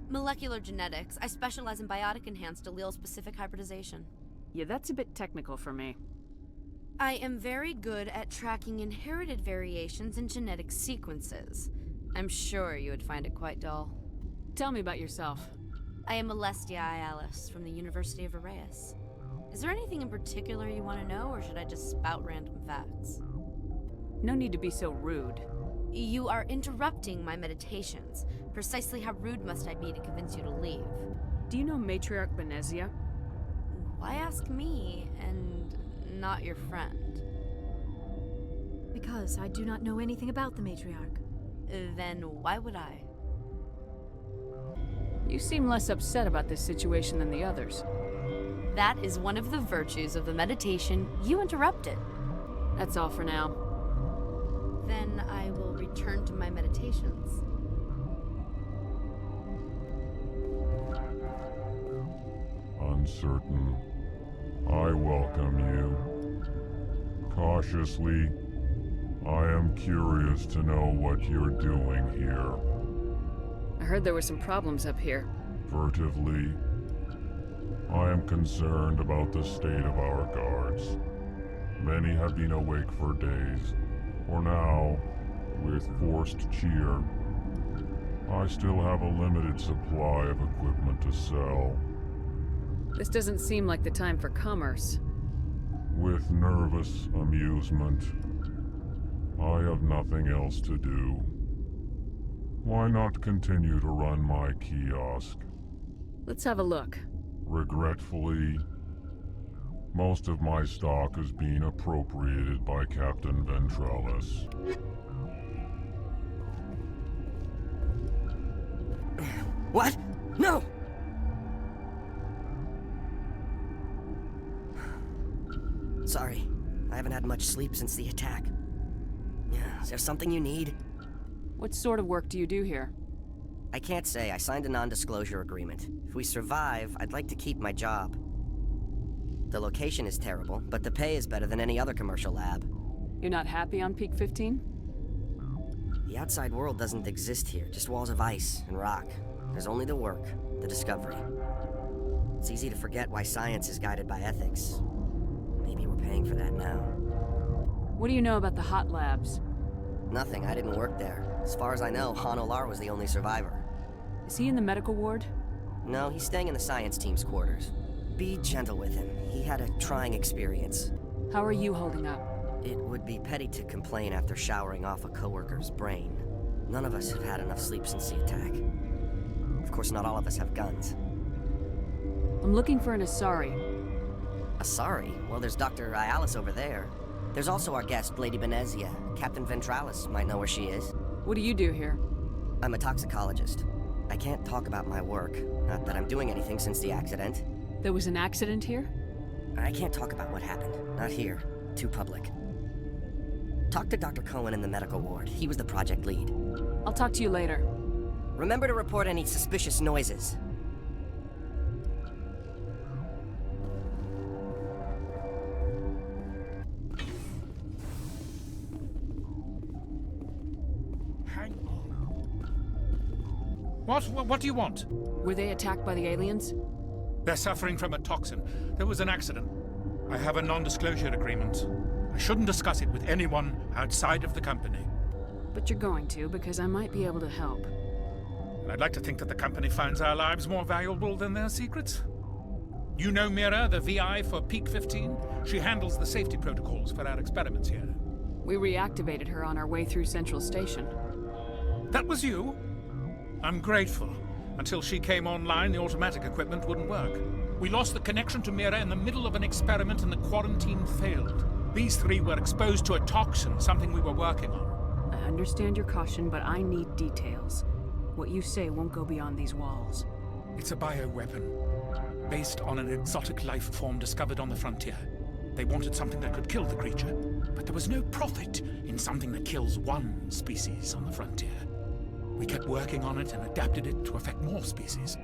Molecular genetics. I specialize in biotic-enhanced allele-specific hybridization. Yeah, that's a bit technical for me. I am very good at tracking inherited variations in genetic sequences. I'm sure you would find it quite dull. Tell me about yourself. I am Alestia Alice from the University of Arrayas. Is there anything in particular you want to know, or should I just spout random facts? No need to be so rude. You are interrupting my meditations. Precisely how rude must I be to convince you to leave? Do you know Matriarch Venezia? Why ask me, and not your friend? Because I do not know anything about the matriarch. Then why would I? You seem less upset about this situation than the others. That is one of the virtues of the meditation you interrupted. That's all for now. Then I will return to my meditations. Uncertain, I welcome you. Cautiously, I am curious to know what you're doing here. I heard there were some problems up here. Furtively, I am concerned about the state of our guards. Many have been awake for days. For now, with forced cheer, I still have a limited supply of equipment to sell. This doesn't seem like the time for commerce. With nervous amusement, I have nothing else to do. Why not continue to run my kiosk? Let's have a look. Regretfully, most of my stock is being appropriated by Captain Ventrellis. What? No! Sorry, I haven't had much sleep since the attack. Is there something you need? What sort of work do you do here? I can't say. I signed a non-disclosure agreement. If we survive, I'd like to keep my job. The location is terrible, but the pay is better than any other commercial lab. You're not happy on Peak 15? The outside world doesn't exist here, just walls of ice and rock. There's only the work, the discovery. It's easy to forget why science is guided by ethics. Maybe we're paying for that now. What do you know about the hot labs? Nothing, I didn't work there. As far as I know, Han Olar was the only survivor. Is he in the medical ward? No, he's staying in the science team's quarters. Be gentle with him. He had a trying experience. How are you holding up? It would be petty to complain after showering off a coworker's brain. None of us have had enough sleep since the attack. Of course, not all of us have guns. I'm looking for an Asari. Asari? Well, there's Dr. Ayalis over there. There's also our guest, Lady Benezia. Captain Ventralis might know where she is. What do you do here? I'm a toxicologist. I can't talk about my work. Not that I'm doing anything since the accident. There was an accident here? I can't talk about what happened. Not here. Too public. Talk to Dr. Cohen in the medical ward. He was the project lead. I'll talk to you later. Remember to report any suspicious noises. What do you want? Were they attacked by the aliens? They're suffering from a toxin. There was an accident. I have a non-disclosure agreement. I shouldn't discuss it with anyone outside of the company. But you're going to, because I might be able to help. And I'd like to think that the company finds our lives more valuable than their secrets. You know Mira, the VI for Peak 15? She handles the safety protocols for our experiments here. We reactivated her on our way through Central Station. That was you? I'm grateful. Until she came online, the automatic equipment wouldn't work. We lost the connection to Mira in the middle of an experiment and the quarantine failed. These three were exposed to a toxin, something we were working on. I understand your caution, but I need details. What you say won't go beyond these walls. It's a bioweapon, based on an exotic life form discovered on the frontier. They wanted something that could kill the creature, but there was no profit in something that kills one species on the frontier. We kept working on it and adapted it to affect more species.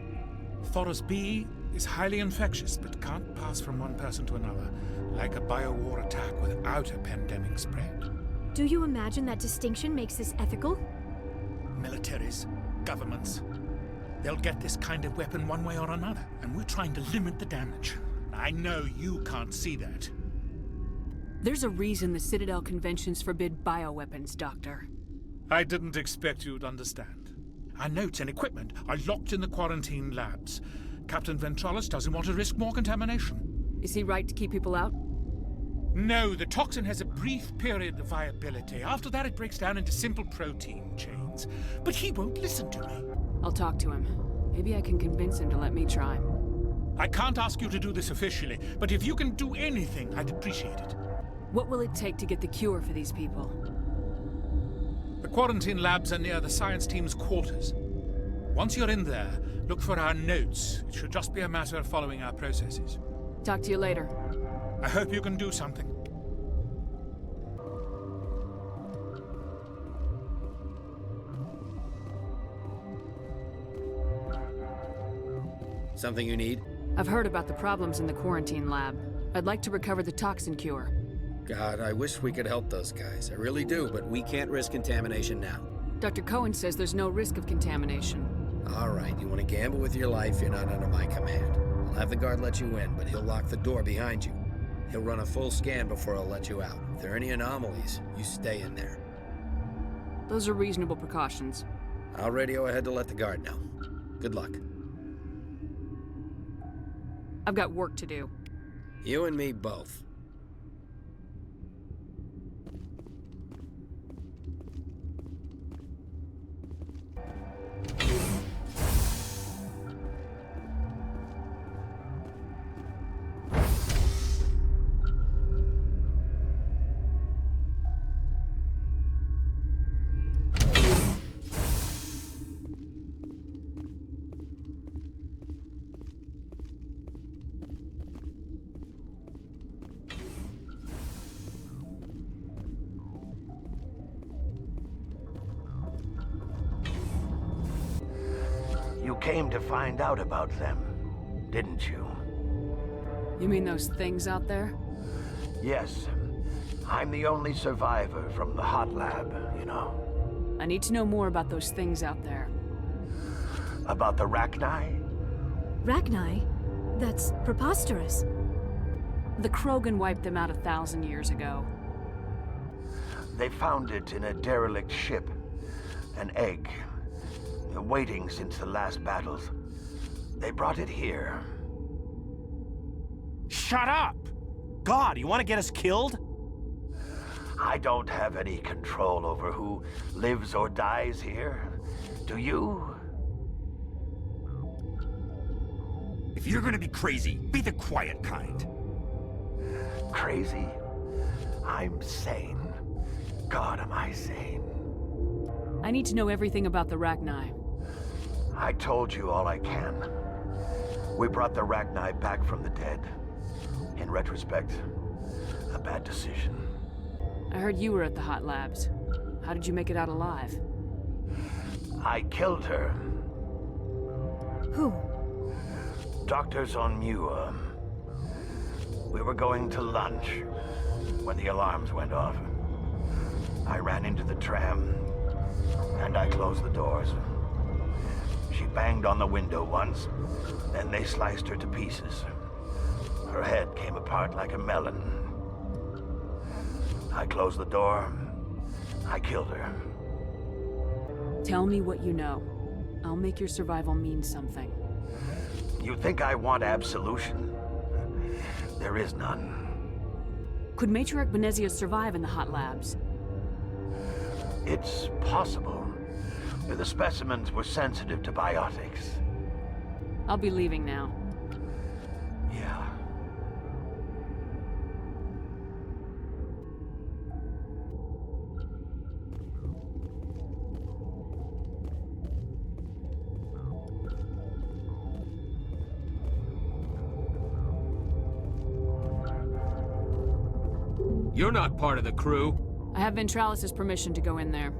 Thoros B is highly infectious, but can't pass from one person to another, like a biowar attack without a pandemic spread. Do you imagine that distinction makes this ethical? Militaries, governments, they'll get this kind of weapon one way or another, and we're trying to limit the damage. I know you can't see that. There's a reason the Citadel conventions forbid bioweapons, Doctor. I didn't expect you'd understand. Our notes and equipment are locked in the quarantine labs. Captain Ventralis doesn't want to risk more contamination. Is he right to keep people out? No, the toxin has a brief period of viability. After that, it breaks down into simple protein chains. But he won't listen to me. I'll talk to him. Maybe I can convince him to let me try. I can't ask you to do this officially, but if you can do anything, I'd appreciate it. What will it take to get the cure for these people? The quarantine labs are near the science team's quarters. Once you're in there, look for our notes. It should just be a matter of following our processes. Talk to you later. I hope you can do something. Something you need? I've heard about the problems in the quarantine lab. I'd like to recover the toxin cure. God, I wish we could help those guys. I really do, but we can't risk contamination now. Dr. Cohen says there's no risk of contamination. All right, you want to gamble with your life, you're not under my command. I'll have the guard let you in, but he'll lock the door behind you. He'll run a full scan before he'll let you out. If there are any anomalies, you stay in there. Those are reasonable precautions. I'll radio ahead to let the guard know. Good luck. I've got work to do. You and me both. You came to find out about them, didn't you? You mean those things out there? Yes. I'm the only survivor from the hot lab, you know. I need to know more about those things out there. About the Rachni? Rachni? That's preposterous. The Krogan wiped them out 1,000 years ago. They found it in a derelict ship. An egg. Waiting since the last battles. They brought it here. Shut up! God, you want to get us killed? I don't have any control over who lives or dies here. Do you? If you're gonna be crazy, be the quiet kind. Crazy? I'm sane. God, am I sane? I need to know everything about the Rachni. I told you all I can. We brought the Rachni back from the dead. In retrospect, a bad decision. I heard you were at the hot labs. How did you make it out alive? I killed her. Who? Doctors on Muir. We were going to lunch when the alarms went off. I ran into the tram, and I closed the doors. She banged on the window once, then they sliced her to pieces. Her head came apart like a melon. I closed the door. I killed her. Tell me what you know. I'll make your survival mean something. You think I want absolution? There is none. Could Matriarch Benezia survive in the hot labs? It's possible. The specimens were sensitive to biotics. I'll be leaving now. Yeah. You're not part of the crew. I have Ventralis' permission to go in there.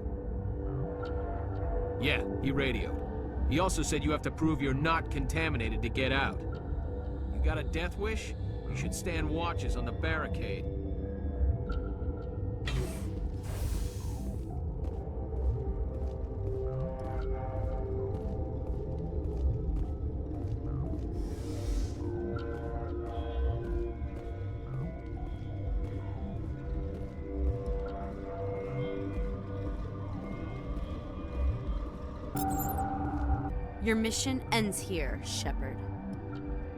Yeah, he radioed. He also said you have to prove you're not contaminated to get out. You got a death wish? You should stand watches on the barricade. Your mission ends here, Shepard.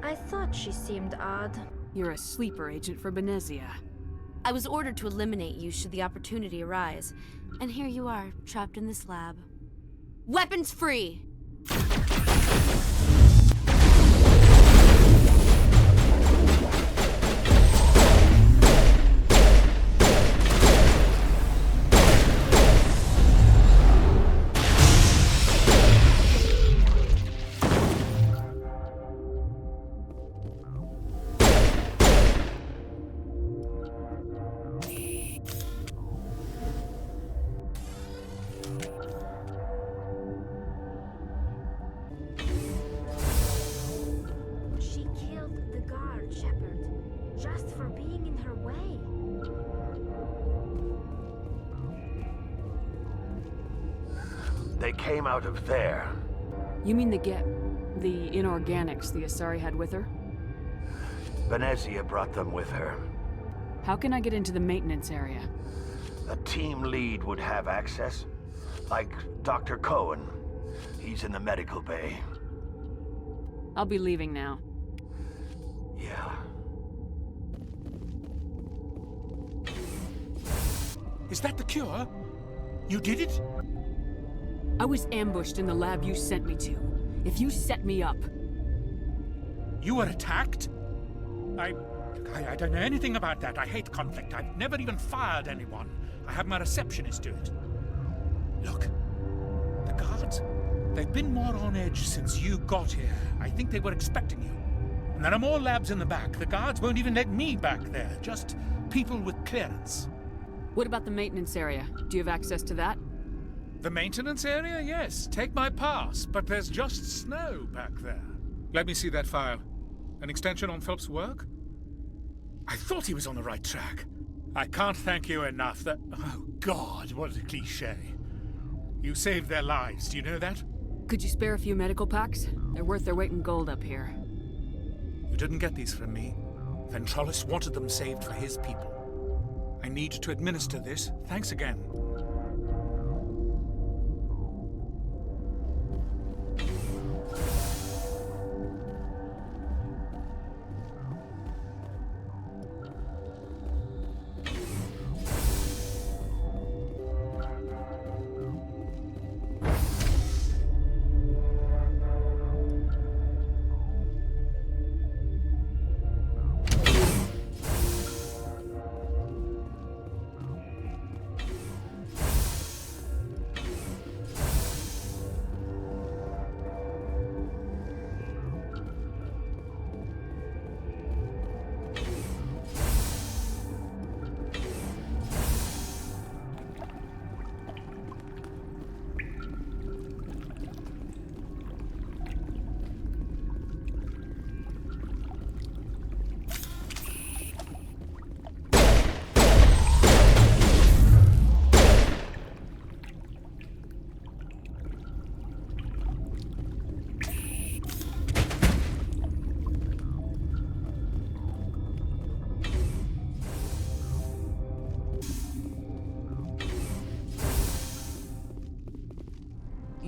I thought she seemed odd. You're a sleeper agent for Benezia. I was ordered to eliminate you should the opportunity arise, and here you are, trapped in this lab. Weapons free! They came out of there. You mean the inorganics the Asari had with her? Benezia brought them with her. How can I get into the maintenance area? A team lead would have access. Like Dr. Cohen. He's in the medical bay. I'll be leaving now. Yeah. Is that the cure? You did it? I was ambushed in the lab you sent me to. If you set me up... You were attacked? I don't know anything about that. I hate conflict. I've never even fired anyone. I have my receptionist do it. Look, the guards, they've been more on edge since you got here. I think they were expecting you. And there are more labs in the back. The guards won't even let me back there. Just people with clearance. What about the maintenance area? Do you have access to that? The maintenance area? Yes. Take my pass. But there's just snow back there. Let me see that file. An extension on Phelps' work? I thought he was on the right track. I can't thank you enough. Oh, God, what a cliché. You saved their lives, do you know that? Could you spare a few medical packs? They're worth their weight in gold up here. You didn't get these from me. Ventrollis wanted them saved for his people. I need to administer this. Thanks again.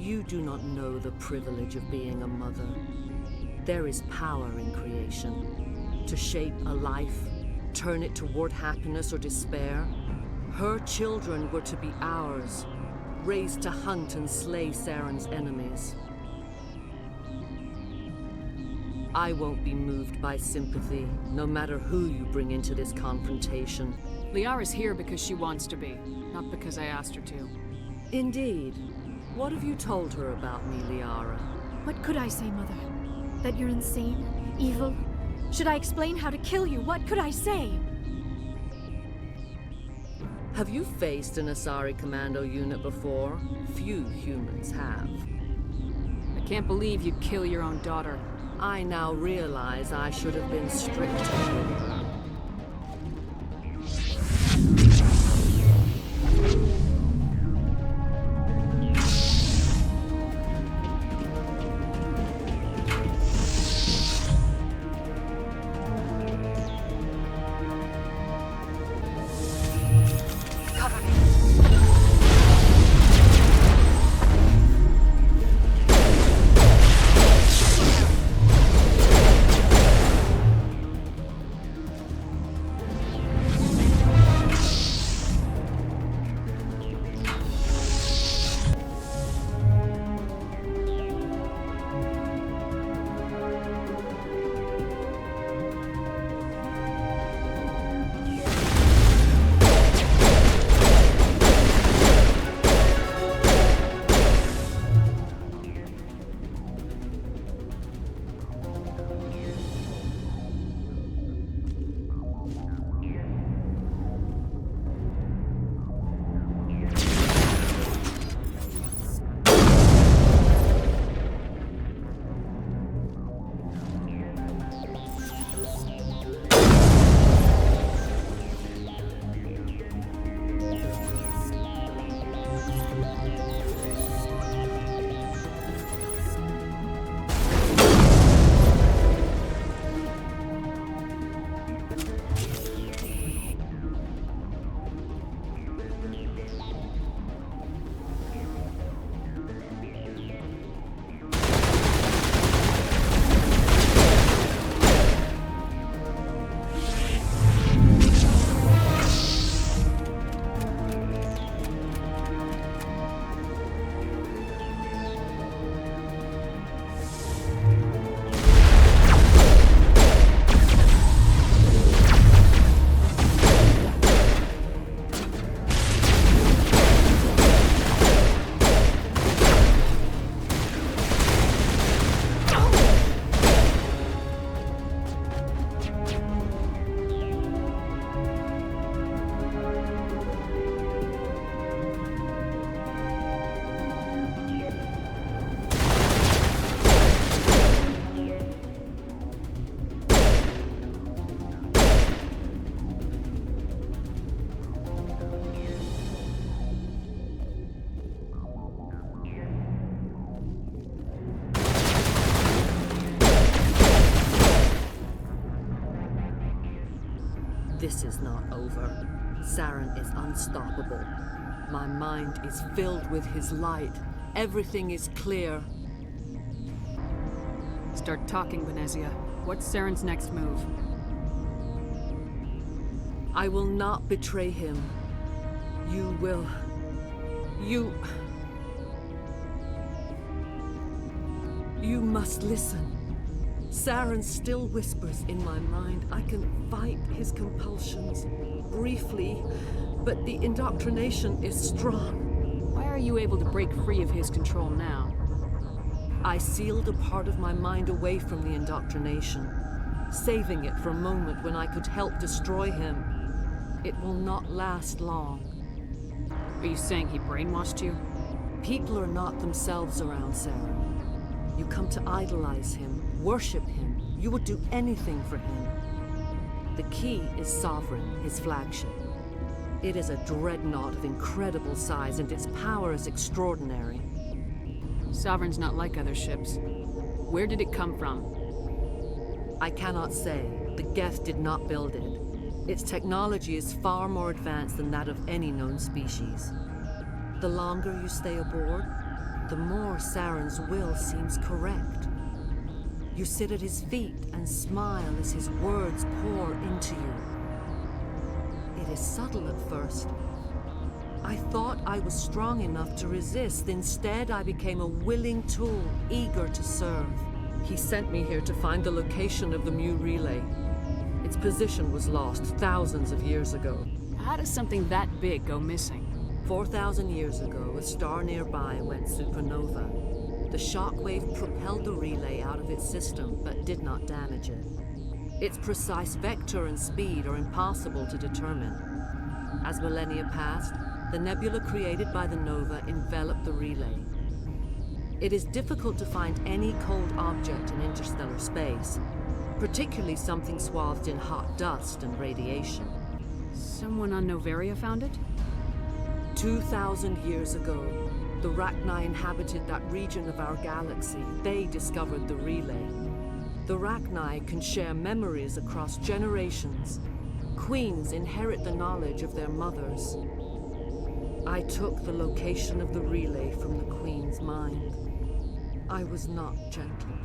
You do not know the privilege of being a mother. There is power in creation. To shape a life, turn it toward happiness or despair. Her children were to be ours, raised to hunt and slay Saren's enemies. I won't be moved by sympathy, no matter who you bring into this confrontation. Liara's here because she wants to be, not because I asked her to. Indeed. What have you told her about me, Liara? What could I say, Mother? That you're insane? Evil? Should I explain how to kill you? What could I say? Have you faced an Asari commando unit before? Few humans have. I can't believe you'd kill your own daughter. I now realize I should have been stricter with her. This is not over. Saren is unstoppable. My mind is filled with his light. Everything is clear. Start talking, Venezia. What's Saren's next move? I will not betray him. You will. You must listen. Saren still whispers in my mind. I can fight his compulsions briefly, but the indoctrination is strong. Why are you able to break free of his control now? I sealed a part of my mind away from the indoctrination, saving it for a moment when I could help destroy him. It will not last long. Are you saying he brainwashed you? People are not themselves around Saren. You come to idolize him, worship him. You would do anything for him. The key is Sovereign, his flagship. It is a dreadnought of incredible size, and its power is extraordinary. Sovereign's not like other ships. Where did it come from? I cannot say. The Geth did not build it. Its technology is far more advanced than that of any known species. The longer you stay aboard, the more Saren's will seems correct. You sit at his feet and smile as his words pour into you. It is subtle at first. I thought I was strong enough to resist. Instead, I became a willing tool, eager to serve. He sent me here to find the location of the Mu relay. Its position was lost thousands of years ago. How does something that big go missing? 4,000 years ago, a star nearby went supernova. The shockwave propelled the relay out of its system, but did not damage it. Its precise vector and speed are impossible to determine. As millennia passed, the nebula created by the nova enveloped the relay. It is difficult to find any cold object in interstellar space, particularly something swathed in hot dust and radiation. Someone on Noveria found it? 2,000 years ago, the Rachni inhabited that region of our galaxy. They discovered the relay. The Rachni can share memories across generations. Queens inherit the knowledge of their mothers. I took the location of the relay from the Queen's mind. I was not gentle.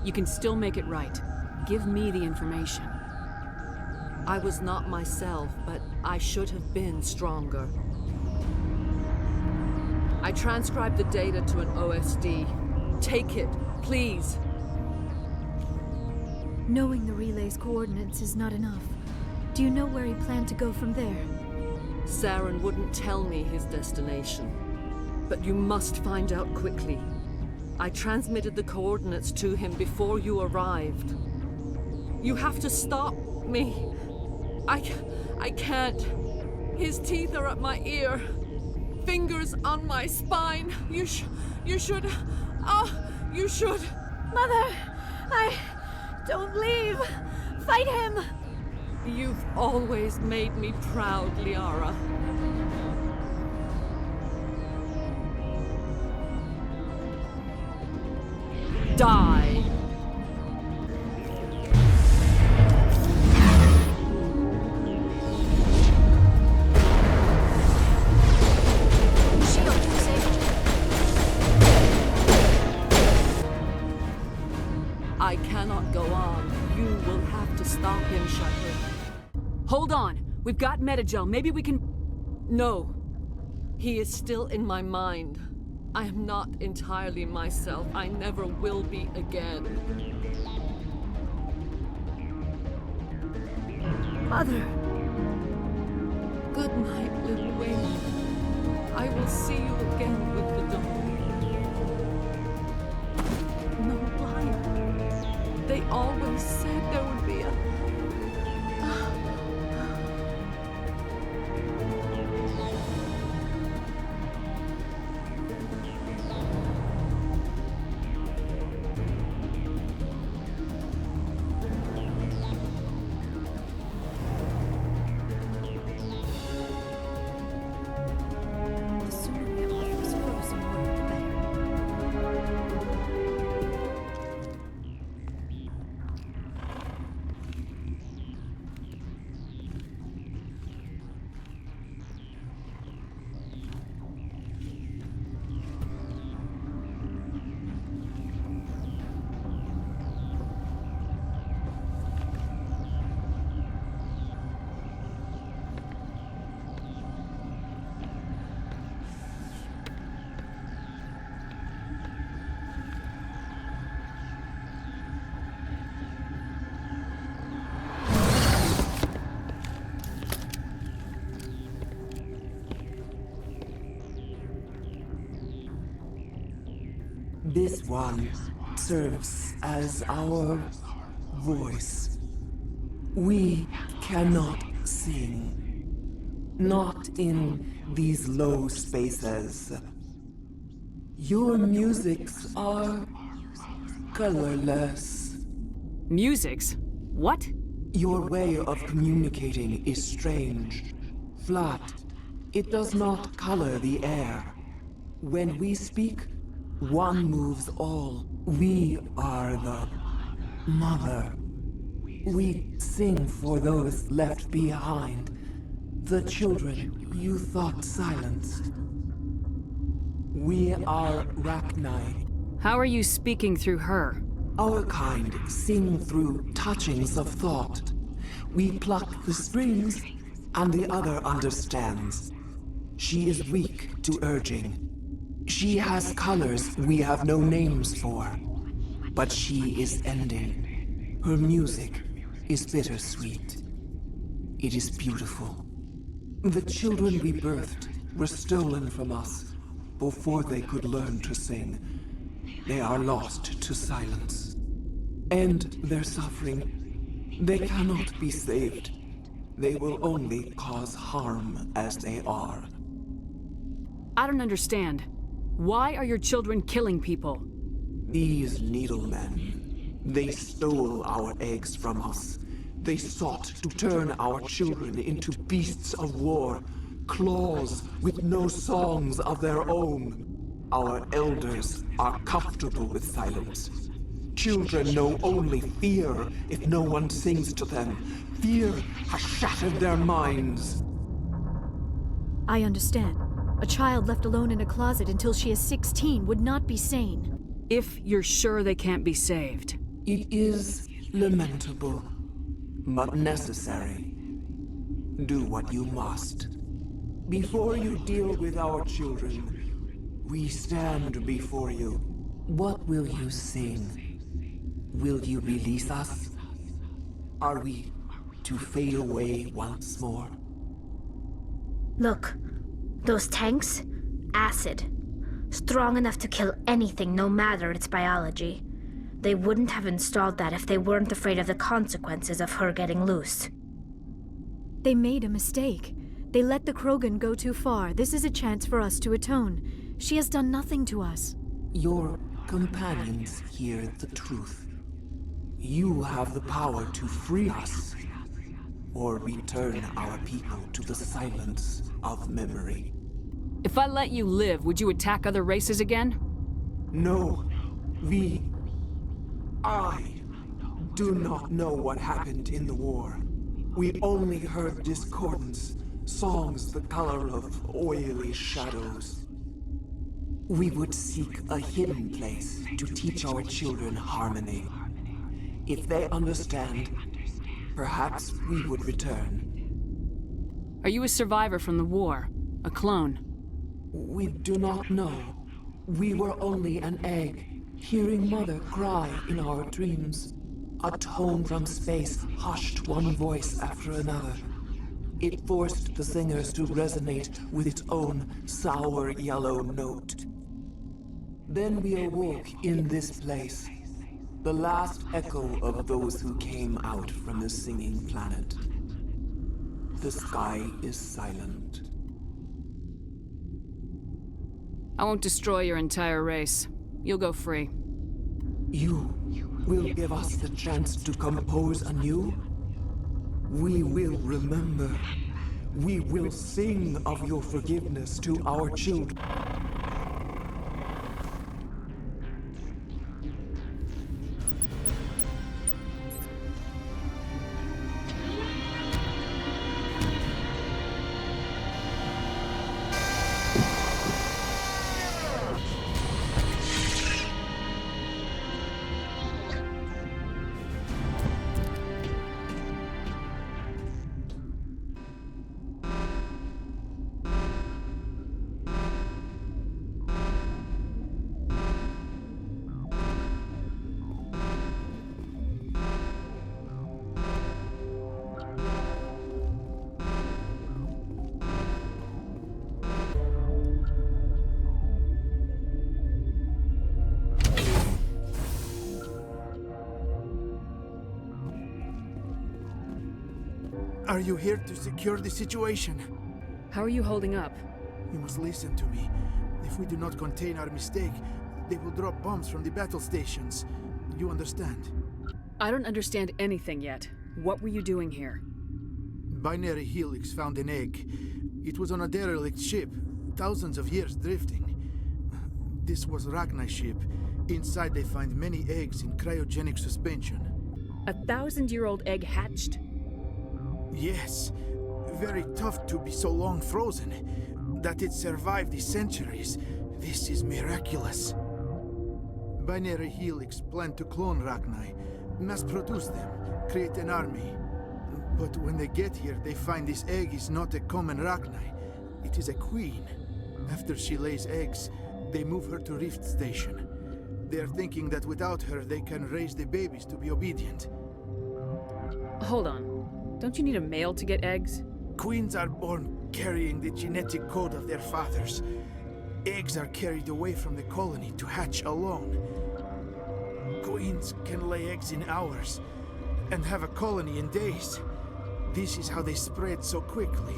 You can still make it right. Give me the information. I was not myself, but I should have been stronger. I transcribed the data to an OSD. Take it, please. Knowing the relay's coordinates is not enough. Do you know where he planned to go from there? Saren wouldn't tell me his destination. But you must find out quickly. I transmitted the coordinates to him before you arrived. You have to stop me. I can't. His teeth are at my ear. Fingers on my spine. You should. You should. Mother! Don't leave! Fight him! You've always made me proud, Liara. Die! I cannot go on. You will have to stop him, Shepard. Hold on! We've got Metagel. Maybe we can... No. He is still in my mind. I am not entirely myself. I never will be again. Mother! Good night, little Wayne. I will see you again with the dawn. No light. They always said there would be a... This one serves as our voice. We cannot sing. Not in these low spaces. Your musics are colorless. Musics? What? Your way of communicating is strange. Flat. It does not color the air. When we speak, one moves all. We are the mother. We sing for those left behind. The children you thought silenced. We are Rachni. How are you speaking through her? Our kind sing through touchings of thought. We pluck the strings, and the other understands. She is weak to urging. She has colors we have no names for. But she is ending. Her music is bittersweet. It is beautiful. The children we birthed were stolen from us before they could learn to sing. They are lost to silence. And their suffering, they cannot be saved. They will only cause harm as they are. I don't understand. Why are your children killing people? These needlemen, they stole our eggs from us. They sought to turn our children into beasts of war, claws with no songs of their own. Our elders are comfortable with silence. Children know only fear if no one sings to them. Fear has shattered their minds. I understand. A child left alone in a closet until she is 16 would not be sane. If you're sure they can't be saved. It is lamentable, but necessary. Do what you must. Before you deal with our children, we stand before you. What will you sing? Will you release us? Are we to fade away once more? Look, those tanks? Acid. Strong enough to kill anything, no matter its biology. They wouldn't have installed that if they weren't afraid of the consequences of her getting loose. They made a mistake. They let the Krogan go too far. This is a chance for us to atone. She has done nothing to us. Your companions hear the truth. You have the power to free us, or return our people to the silence of memory. If I let you live, would you attack other races again? No. I do not know what happened in the war. We only heard discordance, songs the color of oily shadows. We would seek a hidden place to teach our children harmony. If they understand, perhaps we would return. Are you a survivor from the war? A clone? We do not know. We were only an egg, hearing Mother cry in our dreams. A tone from space hushed one voice after another. It forced the singers to resonate with its own sour yellow note. Then we awoke in this place, the last echo of those who came out from the singing planet. The sky is silent. I won't destroy your entire race. You'll go free. You will give us the chance to compose anew? We will remember. We will sing of your forgiveness to our children. Are you here to secure the situation? How are you holding up? You must listen to me. If we do not contain our mistake, they will drop bombs from the battle stations. You understand? I don't understand anything yet. What were you doing here? Binary Helix found an egg. It was on a derelict ship, thousands of years drifting. This was Rachni's ship. Inside they find many eggs in cryogenic suspension. A 1,000-year-old egg hatched? Yes. Very tough to be so long frozen. That it survived the centuries. This is miraculous. Binary Helix planned to clone Rachni, mass produce them, create an army. But when they get here, they find this egg is not a common Rachni. It is a queen. After she lays eggs, they move her to Rift Station. They are thinking that without her, they can raise the babies to be obedient. Hold on. Don't you need a male to get eggs? Queens are born carrying the genetic code of their fathers. Eggs are carried away from the colony to hatch alone. Queens can lay eggs in hours and have a colony in days. This is how they spread so quickly.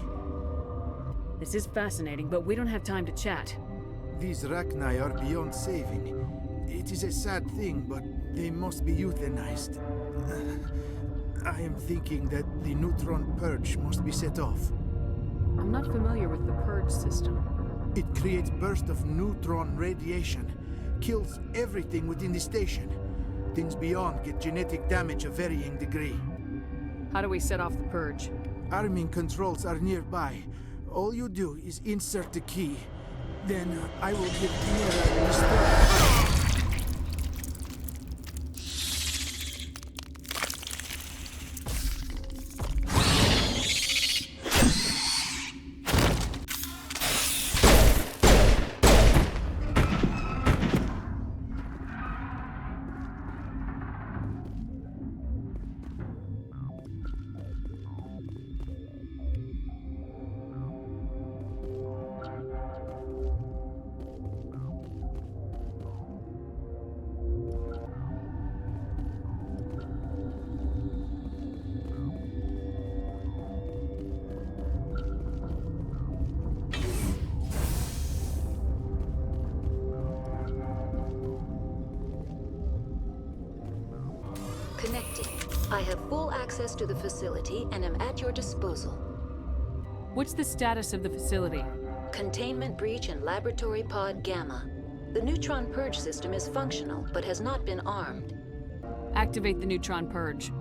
This is fascinating, but we don't have time to chat. These Rachni are beyond saving. It is a sad thing, but they must be euthanized. I am thinking that the neutron purge must be set off. I'm not familiar with the purge system. It creates bursts of neutron radiation, kills everything within the station. Things beyond get genetic damage of varying degree. How do we set off the purge? Arming controls are nearby. All you do is insert the key. Then I will give Chimera a restore. Connecting. I have full access to the facility and am at your disposal. What's the status of the facility? Containment breach in Laboratory Pod Gamma. The neutron purge system is functional, but has not been armed. Activate the neutron purge.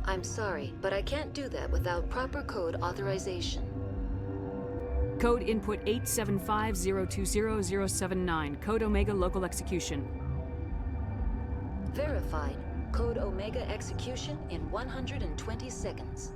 I'm sorry, but I can't do that without proper code authorization. Code input 875020079. Code Omega local execution. Verified. Code Omega execution in 120 seconds.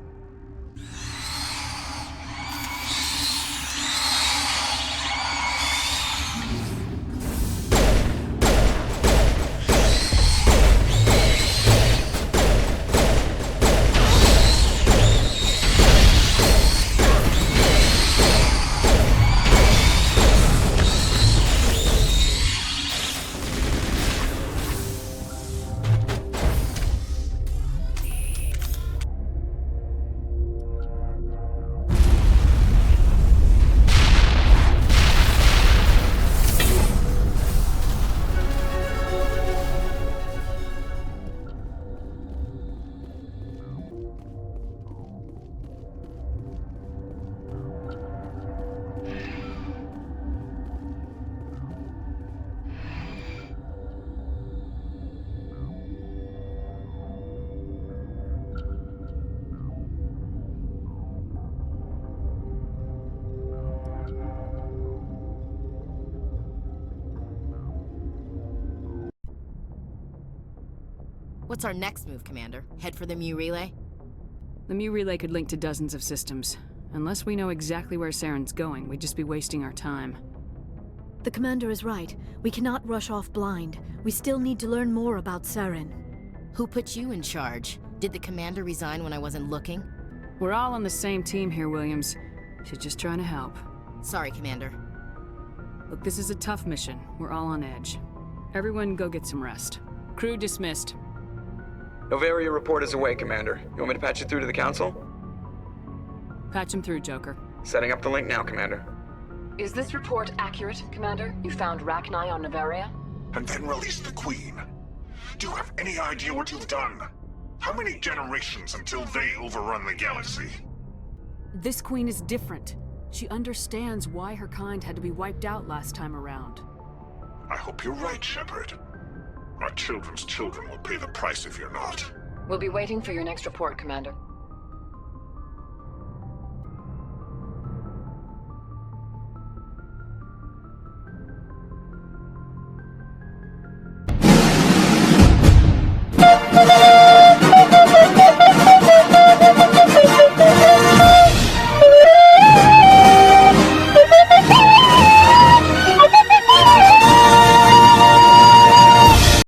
What's our next move, Commander? Head for the Mu Relay? The Mu Relay could link to dozens of systems. Unless we know exactly where Saren's going, we'd just be wasting our time. The Commander is right. We cannot rush off blind. We still need to learn more about Saren. Who put you in charge? Did the Commander resign when I wasn't looking? We're all on the same team here, Williams. She's just trying to help. Sorry, Commander. Look, this is a tough mission. We're all on edge. Everyone go get some rest. Crew dismissed. Noveria report is away, Commander. You want me to patch you through to the Council? Patch him through, Joker. Setting up the link now, Commander. Is this report accurate, Commander? You found Rachni on Noveria? And then released the Queen. Do you have any idea what you've done? How many generations until they overrun the galaxy? This queen is different. She understands why her kind had to be wiped out last time around. I hope you're right, Shepard. Our children's children will pay the price if you're not. We'll be waiting for your next report, Commander.